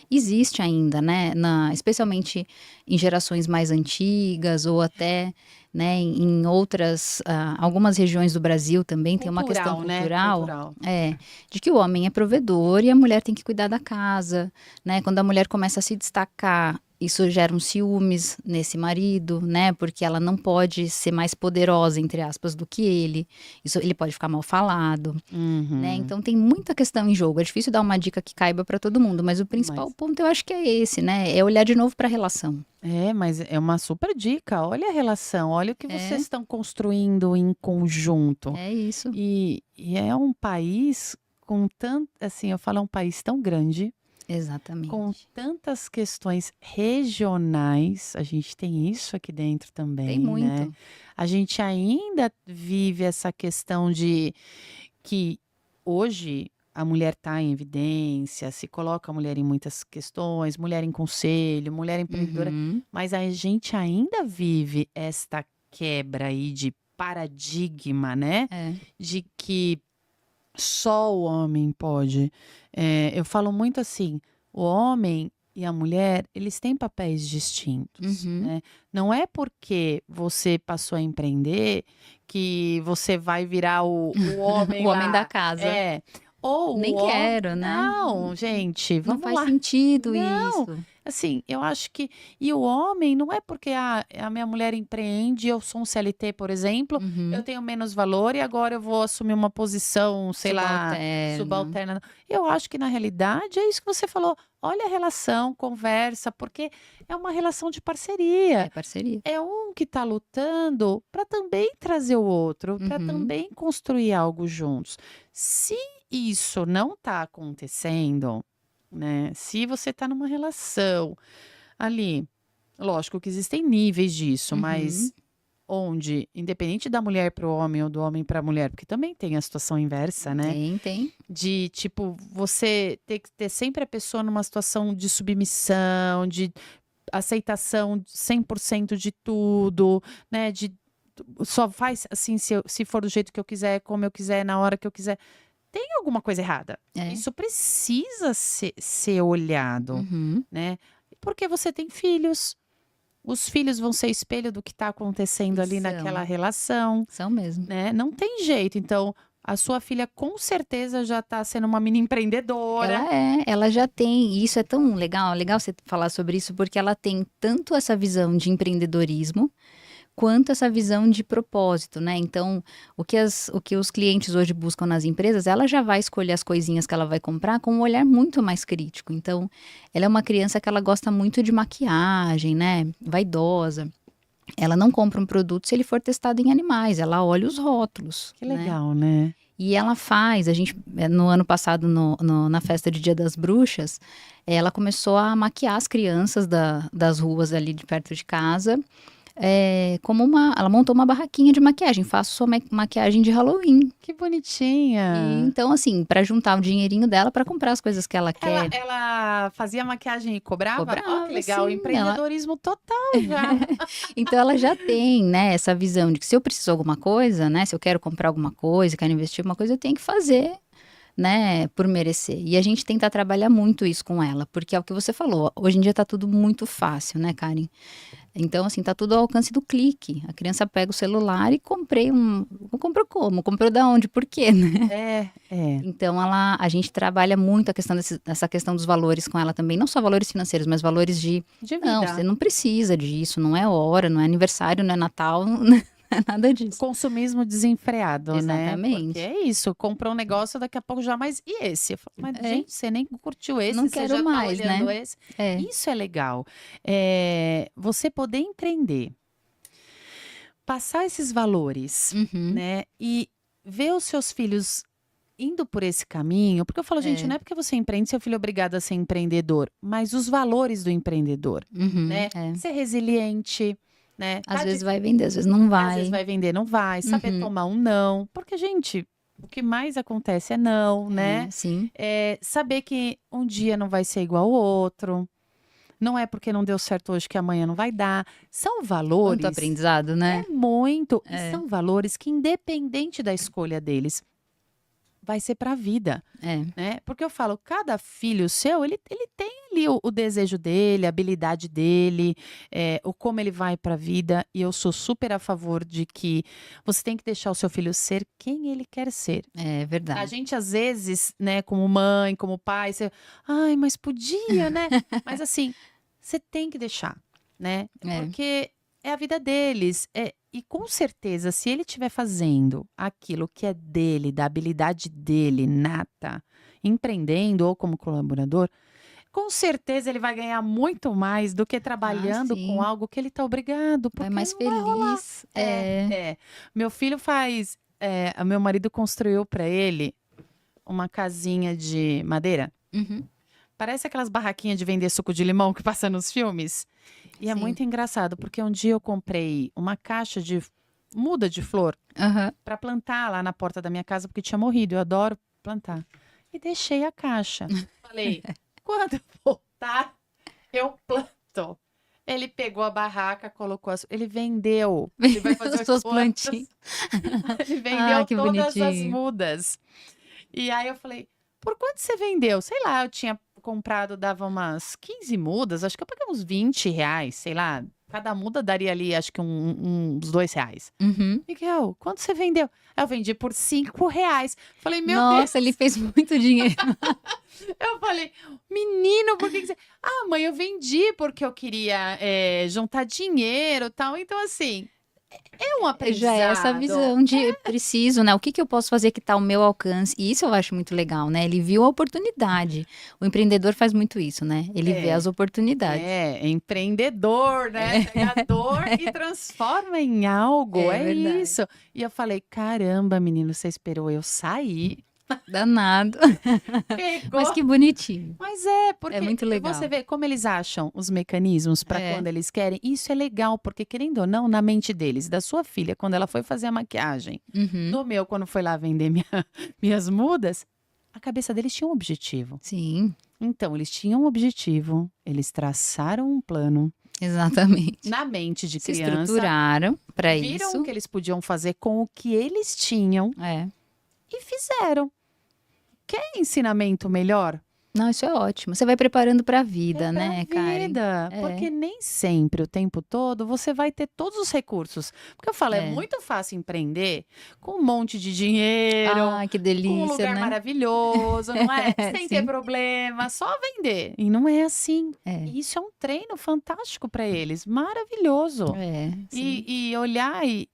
Existe ainda, né, especialmente em gerações mais antigas ou até, né, em outras, algumas regiões do Brasil também tem uma questão cultural, de que o homem é provedor e a mulher tem que cuidar da casa, né? Quando a mulher começa a se destacar, isso gera um ciúmes nesse marido, né? Porque ela não pode ser mais poderosa, entre aspas, do que ele. Isso, ele pode ficar mal falado, né? Então tem muita questão em jogo. É difícil dar uma dica que caiba para todo mundo, mas o principal ponto eu acho que é esse, né? É olhar de novo para a relação. Mas é uma super dica. Olha a relação, olha o que vocês estão construindo em conjunto. É isso. E é um país com tanto, assim, eu falo, é um país tão grande, Exatamente. com tantas questões regionais. A gente tem isso aqui dentro também, Tem muito. né? A gente ainda vive essa questão de que hoje a mulher está em evidência, se coloca a mulher em muitas questões, mulher em conselho, mulher empreendedora, mas a gente ainda vive esta quebra aí de paradigma, né? De que só o homem pode. Eu falo muito assim, o homem e a mulher, eles têm papéis distintos, né? Não é porque você passou a empreender que você vai virar o homem O lá. homem da casa. Ou nem quero, né? Não, gente, Não vamos faz lá. sentido Não. isso. Assim, eu acho que. E o homem, não é porque a minha mulher empreende, eu sou um CLT, por exemplo, eu tenho menos valor e agora eu vou assumir uma posição, sei lá, subalterna. Eu acho que na realidade é isso que você falou. Olha a relação, conversa, porque é uma relação de parceria. É parceria. É um que está lutando para também trazer o outro, para também construir algo juntos. Se isso não está acontecendo, né? Se você está numa relação ali, lógico que existem níveis disso, mas onde, independente da mulher para o homem ou do homem para a mulher, porque também tem a situação inversa, né? Tem. De, tipo, você ter que ter sempre a pessoa numa situação de submissão, de aceitação 100% de tudo, né? De só faz assim se for do jeito que eu quiser, como eu quiser, na hora que eu quiser. Tem alguma coisa errada. Isso precisa ser olhado, né? Porque você tem filhos. Os filhos vão ser espelho do que está acontecendo ali naquela relação. São mesmo. Né? Não tem jeito. Então, a sua filha com certeza já está sendo uma mini empreendedora. Ela já tem, e isso é tão legal você falar sobre isso, porque ela tem tanto essa visão de empreendedorismo, quanto essa visão de propósito, né? Então, o que os clientes hoje buscam nas empresas, ela já vai escolher as coisinhas que ela vai comprar com um olhar muito mais crítico. Então, ela é uma criança que ela gosta muito de maquiagem, né? Vaidosa. Ela não compra um produto se ele for testado em animais, ela olha os rótulos. Que legal, né? E ela faz, a gente, no ano passado, na festa de Dia das Bruxas, ela começou a maquiar as crianças das ruas ali de perto de casa. Ela montou uma barraquinha de maquiagem, faço sua maquiagem de Halloween. Que bonitinha. Então, assim, para juntar o dinheirinho dela para comprar as coisas que ela quer. Ela fazia maquiagem e cobrava? Cobrava, que legal, sim, empreendedorismo total já. Então, ela já tem, né, essa visão de que se eu preciso de alguma coisa, né, se eu quero comprar alguma coisa, quero investir em alguma coisa, eu tenho que fazer, né, por merecer. E a gente tenta trabalhar muito isso com ela, porque é o que você falou, hoje em dia tá tudo muito fácil, né, Karen? Então, assim, tá tudo ao alcance do clique. A criança pega o celular e comprei comprou como? Comprou da onde? Por quê, né? Então, a gente trabalha muito essa questão dos valores com ela também. Não só valores financeiros, mas valores de vida. Não, você não precisa disso, não é hora, não é aniversário, não é Natal, Nada disso. Consumismo desenfreado, né? Exatamente. Porque é isso, comprou um negócio, daqui a pouco já, mas e esse? Eu falo, mas gente, você nem curtiu esse, Não você quero já mais, tá olhando né? esse. É. Isso é legal. Você poder empreender, passar esses valores, Uhum. né? E ver os seus filhos indo por esse caminho, porque eu falo, gente, É. não é porque você empreende, seu filho é obrigado a ser empreendedor, mas os valores do empreendedor, Uhum. né? É. Ser resiliente, né? Às vezes vai vender, às vezes não Às vezes vai. vai vender, não vai, saber Uhum. tomar um não, porque, gente, o que mais acontece é não, né? É, sim. Saber que um dia não vai ser igual ao outro, não é porque não deu certo hoje que amanhã não vai dar. São Quanto valores, aprendizado, né? muito, e É. são valores que, independente da escolha deles, vai ser para a vida, É. né? Porque eu falo, cada filho seu, ele tem ali o desejo dele, a habilidade dele, o como ele vai para a vida. E eu sou super a favor de que você tem que deixar o seu filho ser quem ele quer ser. É A verdade. gente, às vezes, né, como mãe, como pai, ai, mas podia, né? Mas assim, você tem que deixar, né? É. Porque é a vida deles. E com certeza, se ele estiver fazendo aquilo que é dele, da habilidade dele, nata, empreendendo ou como colaborador, com certeza ele vai ganhar muito mais do que trabalhando com sim. algo que ele está obrigado, Vai porque mais não vai rolar. feliz. É. Meu filho faz. Meu marido construiu para ele uma casinha de madeira. Uhum. Parece aquelas barraquinhas de vender suco de limão que passa nos filmes. E é Sim. muito engraçado, porque um dia eu comprei uma caixa de muda de flor Aham. para plantar lá na porta da minha casa, porque tinha morrido. Eu adoro plantar. E deixei a caixa. Falei, quando eu voltar, eu planto. Ele pegou a barraca, colocou ele vendeu. Ele vai fazer As suas 8 anos. plantinhas. Ele vendeu que todas as bonitinho. mudas. E aí eu falei, por quanto você vendeu? Sei lá, eu tinha comprado, dava umas 15 mudas, acho que eu paguei uns R$ 20, sei lá. Cada muda daria ali, acho que uns R$ 2. Uhum. Miguel, quanto você vendeu? Aí eu vendi por R$ 5. Falei, meu Nossa, ele fez muito dinheiro. Deus. Eu falei, menino, por que você... Ah, mãe, eu vendi porque eu queria juntar dinheiro e tal. Então, assim, é um aprendizado. Já é essa visão de preciso, né? O que que eu posso fazer que está ao meu alcance? E isso eu acho muito legal, né? Ele viu a oportunidade. O empreendedor faz muito isso, né? Ele vê as oportunidades. Empreendedor, né? Pega a dor e transforma em algo. É verdade. isso. E eu falei, caramba, menino, você esperou eu sair? Danado. Pegou. Mas que bonitinho. Mas porque É muito legal. você vê como eles acham os mecanismos para quando eles querem. Isso é legal, porque querendo ou não, na mente deles, da sua filha, quando ela foi fazer a maquiagem, Uhum. do meu, quando foi lá vender minhas mudas, a cabeça deles tinha um objetivo. Sim, Então, eles tinham um objetivo, eles traçaram um plano exatamente. na mente de Se criança, estruturaram para viram isso. o que eles podiam fazer com o que eles tinham É. e fizeram. Quer ensinamento melhor? Não, isso é ótimo. Você vai preparando para a vida, né, pra Karen? vida, porque nem sempre, o tempo todo, você vai ter todos os recursos. Porque eu falo, é muito fácil empreender com um monte de dinheiro, Ah, que com um delícia, lugar né? maravilhoso, não é? Sem ter Sim. problema, só vender. E não é assim. É. E isso é um treino fantástico para eles, maravilhoso. Sim. E olhar e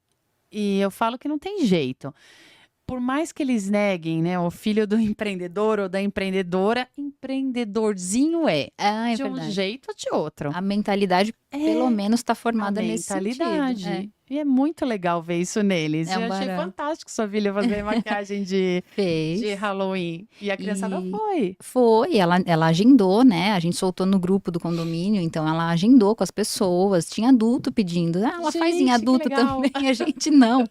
eu falo que não tem jeito. Por mais que eles neguem, né, o filho do empreendedor ou da empreendedora, empreendedorzinho Ah, é de um verdade. jeito ou de outro. A mentalidade, pelo menos, está formada A nesse sentido. mentalidade. E é muito legal ver isso neles. É um Eu achei barato. fantástico sua filha fazer maquiagem de Fez. Halloween. E a criançada E- foi. Foi, ela agendou, né? A gente soltou no grupo do condomínio, então ela agendou com as pessoas. Tinha adulto pedindo. Ah, ela faz Gente, em que adulto legal. também. A gente não.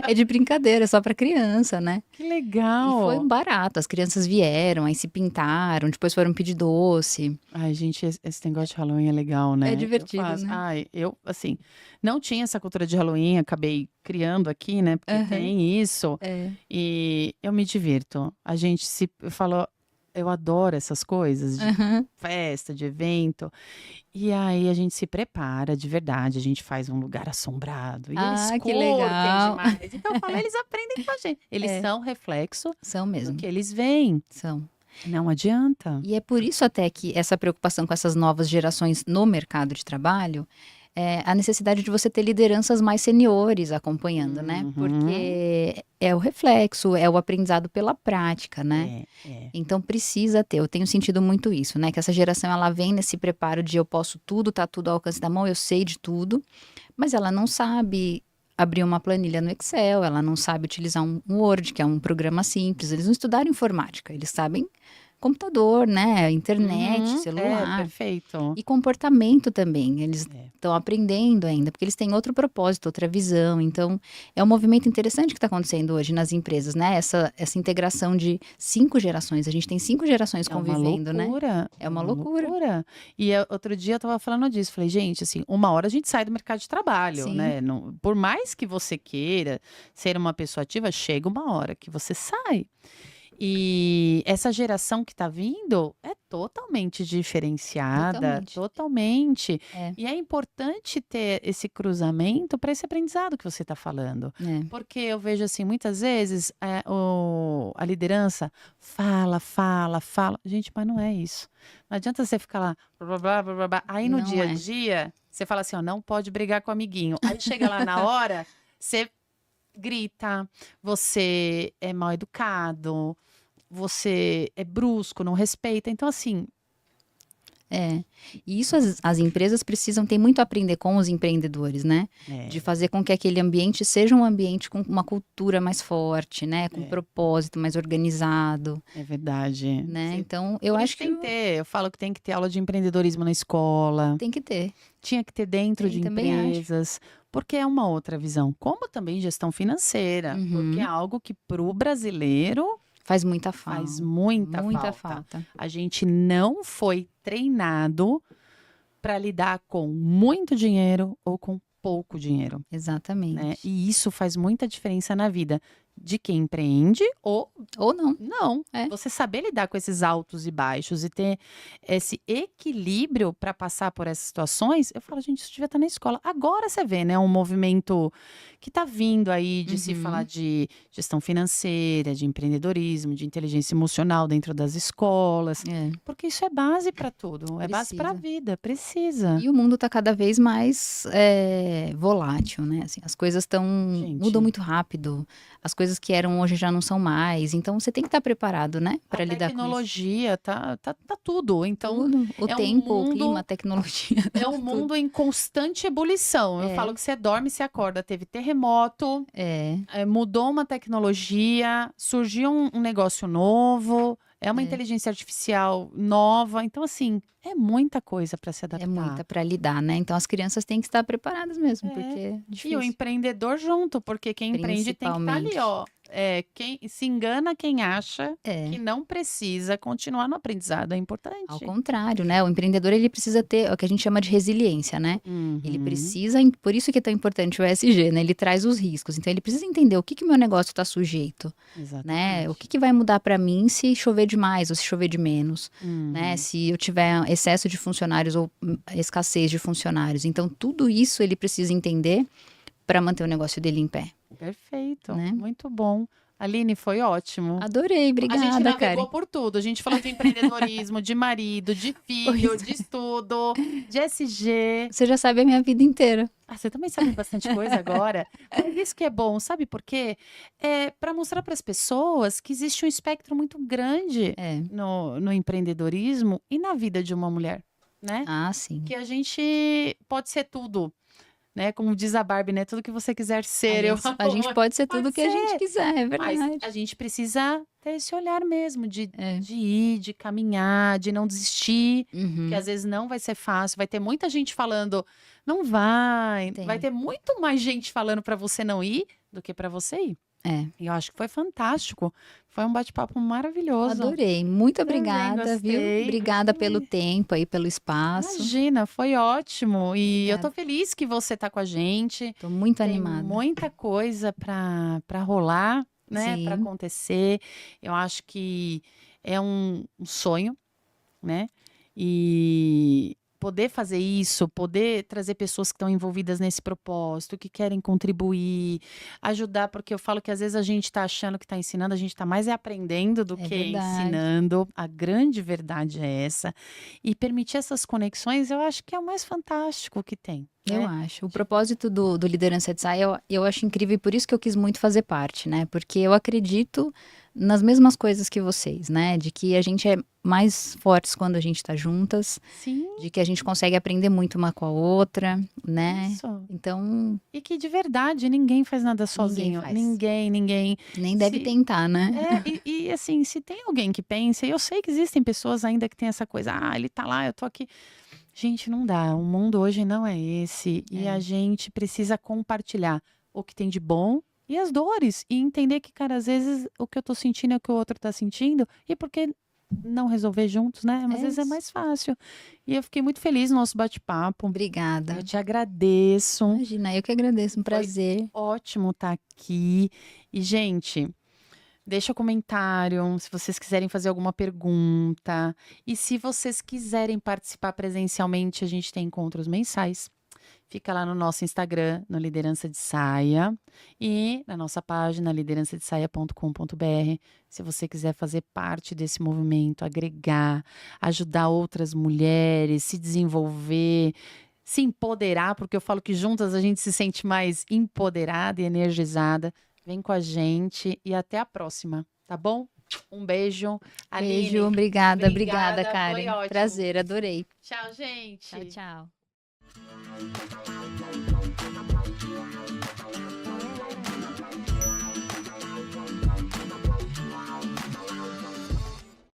É de brincadeira, é só para criança, né? Que legal. E foi um barato. As crianças vieram, aí se pintaram, depois foram pedir doce. Ai, gente, esse negócio de Halloween é legal, né? É divertido, Eu faço. né? Ai, eu, assim, não tinha essa cultura de Halloween, acabei criando aqui, né? Porque Aham. tem isso. É. E eu me divirto. A gente se falou, eu adoro essas coisas de Aham. festa, de evento. E aí a gente se prepara de verdade, a gente faz um lugar assombrado. E eles Ah, que curtem legal. demais. Então eu falo, eles aprendem com a gente. Eles são reflexo São do mesmo. que eles veem. São. Não adianta. E é por isso até que essa preocupação com essas novas gerações no mercado de trabalho a necessidade de você ter lideranças mais seniores acompanhando, né? Uhum. Porque é o reflexo, é o aprendizado pela prática, né? Então precisa ter, eu tenho sentido muito isso, né? Que essa geração ela vem nesse preparo de eu posso tudo, tá tudo ao alcance da mão, eu sei de tudo, mas ela não sabe abrir uma planilha no Excel, ela não sabe utilizar um Word, que é um programa simples, eles não estudaram informática, eles sabem computador, né? Internet, É, celular. perfeito. E comportamento também, eles É. estão aprendendo ainda, porque eles têm outro propósito, outra visão. Então, é um movimento interessante que está acontecendo hoje nas empresas, né? Essa integração de 5 gerações. A gente tem 5 gerações convivendo, né? É uma loucura. E outro dia eu tava falando disso, falei, gente, assim, uma hora a gente sai do mercado de trabalho, Sim. né? Por mais que você queira ser uma pessoa ativa, chega uma hora que você sai. E essa geração que está vindo é totalmente diferenciada, totalmente. É. E é importante ter esse cruzamento para esse aprendizado que você está falando. Porque eu vejo assim, muitas vezes a liderança fala. Gente, mas não é isso. Não adianta você ficar lá, blá, blá, blá, blá, blá. Aí no Não dia a é. dia, você fala assim, ó, não pode brigar com o amiguinho. Aí chega lá na hora, você grita, você é mal educado, você é brusco, não respeita. Então, assim, E isso as empresas precisam, tem muito a aprender com os empreendedores, né? De fazer com que aquele ambiente seja um ambiente com uma cultura mais forte, né? Com propósito, mais organizado. é verdade. Né? Sim. Então, eu Por acho isso tem que ter, eu falo que tem que ter aula de empreendedorismo na escola. tem que ter. Tinha que ter dentro de também acho. empresas, porque é uma outra visão. Como também gestão financeira, porque é algo que para o brasileiro faz muita falta. faz muita falta. A gente não foi treinado para lidar com muito dinheiro ou com pouco dinheiro. Exatamente. Né? E isso faz muita diferença na vida de quem empreende ou não. Não. Você saber lidar com esses altos e baixos e ter esse equilíbrio para passar por essas situações, eu falo, gente, isso devia estar na escola. Agora você vê, né, um movimento que está vindo aí de se falar de gestão financeira, de empreendedorismo, de inteligência emocional dentro das escolas. Porque isso é base para tudo, é base para a vida, precisa. E o mundo está cada vez mais volátil, né? Assim, as coisas mudam muito rápido. As coisas que eram hoje já não são mais. Então, você tem que estar preparado, né? Para lidar com isso. Tecnologia, tá tudo. Então, tudo. O tempo, o clima, a tecnologia. É um mundo em constante ebulição. Eu falo que você dorme, você acorda. Teve terremoto, mudou uma tecnologia, surgiu um negócio novo, é uma inteligência artificial nova. Então, assim, é muita coisa para se adaptar. É muita para lidar, né? Então, as crianças têm que estar preparadas mesmo, porque é difícil. E o empreendedor junto, porque quem empreende tem que estar ali, ó. Quem se engana quem acha que não precisa continuar no aprendizado, é importante. Ao contrário, né? O empreendedor, ele precisa ter o que a gente chama de resiliência, né? Ele precisa, por isso que é tão importante o ESG, né? Ele traz os riscos. Então, ele precisa entender o que o meu negócio está sujeito, né? O que vai mudar para mim se chover demais ou se chover de menos, né? Se eu tiver excesso de funcionários ou escassez de funcionários. Então, tudo isso ele precisa entender para manter o negócio dele em pé. Perfeito, né? Muito bom. Aline, foi ótimo. Adorei, obrigada, A gente navegou Karen. por tudo. A gente falou de empreendedorismo, de marido, de filho, de estudo, de SG. Você já sabe a minha vida inteira. Você também sabe bastante coisa agora. Isso que é bom, sabe por quê? É para mostrar para as pessoas que existe um espectro muito grande no empreendedorismo e na vida de uma mulher, né? Ah, sim. Que a gente pode ser tudo. Né? Como diz a Barbie, né? Tudo que você quiser ser. A gente pode ser tudo que a gente quiser, é verdade. Mas a gente precisa ter esse olhar mesmo, de ir, de caminhar, de não desistir. Que às vezes não vai ser fácil. Vai ter muita gente falando, não vai. Vai ter muito mais gente falando para você não ir do que para você ir. E eu acho que foi fantástico. Foi um bate-papo maravilhoso. Adorei. Muito obrigada, viu? Obrigada pelo tempo aí, pelo espaço. Imagina, foi ótimo. E eu tô feliz que você tá com a gente. Tô muito animada. Tem muita coisa para rolar, né? Para acontecer. Eu acho que é um sonho, né? E poder fazer isso, poder trazer pessoas que estão envolvidas nesse propósito, que querem contribuir, ajudar, porque eu falo que às vezes a gente está achando que está ensinando, a gente está mais aprendendo do que ensinando. A grande verdade é essa. E permitir essas conexões, eu acho que é o mais fantástico que tem. Eu acho. O propósito do Liderança de Saia, eu acho incrível e por isso que eu quis muito fazer parte, né? Porque eu acredito nas mesmas coisas que vocês, né? De que a gente é mais fortes quando a gente tá juntas, Sim, de que a gente consegue aprender muito uma com a outra, né? isso. Então, E que de verdade ninguém faz nada sozinho. faz. Ninguém. nem deve Se- tentar, né? e assim, se tem alguém que pensa, e eu sei que existem pessoas ainda que tem essa coisa, ele tá lá, eu tô aqui. Gente, não dá. O mundo hoje não é esse. E a gente precisa compartilhar o que tem de bom e as dores. E entender que, cara, às vezes o que eu tô sentindo é o que o outro tá sentindo. E por que não resolver juntos, né? Às vezes é isso. mais fácil. E eu fiquei muito feliz no nosso bate-papo. Obrigada. Eu te agradeço. Imagina, eu que agradeço, um prazer. Ótimo estar aqui. E, gente, deixa um comentário se vocês quiserem fazer alguma pergunta. E se vocês quiserem participar presencialmente, a gente tem encontros mensais. Fica lá no nosso Instagram, no Liderança de Saia, e na nossa página liderançadesaia.com.br. Se você quiser fazer parte desse movimento, agregar, ajudar outras mulheres, se desenvolver, se empoderar, porque eu falo que juntas a gente se sente mais empoderada e energizada. Vem com a gente e até a próxima, tá bom? Um beijo. Aline, Beijo, obrigada, obrigada, foi Karen. ótimo. Prazer, adorei. Tchau, gente. Tchau, tchau.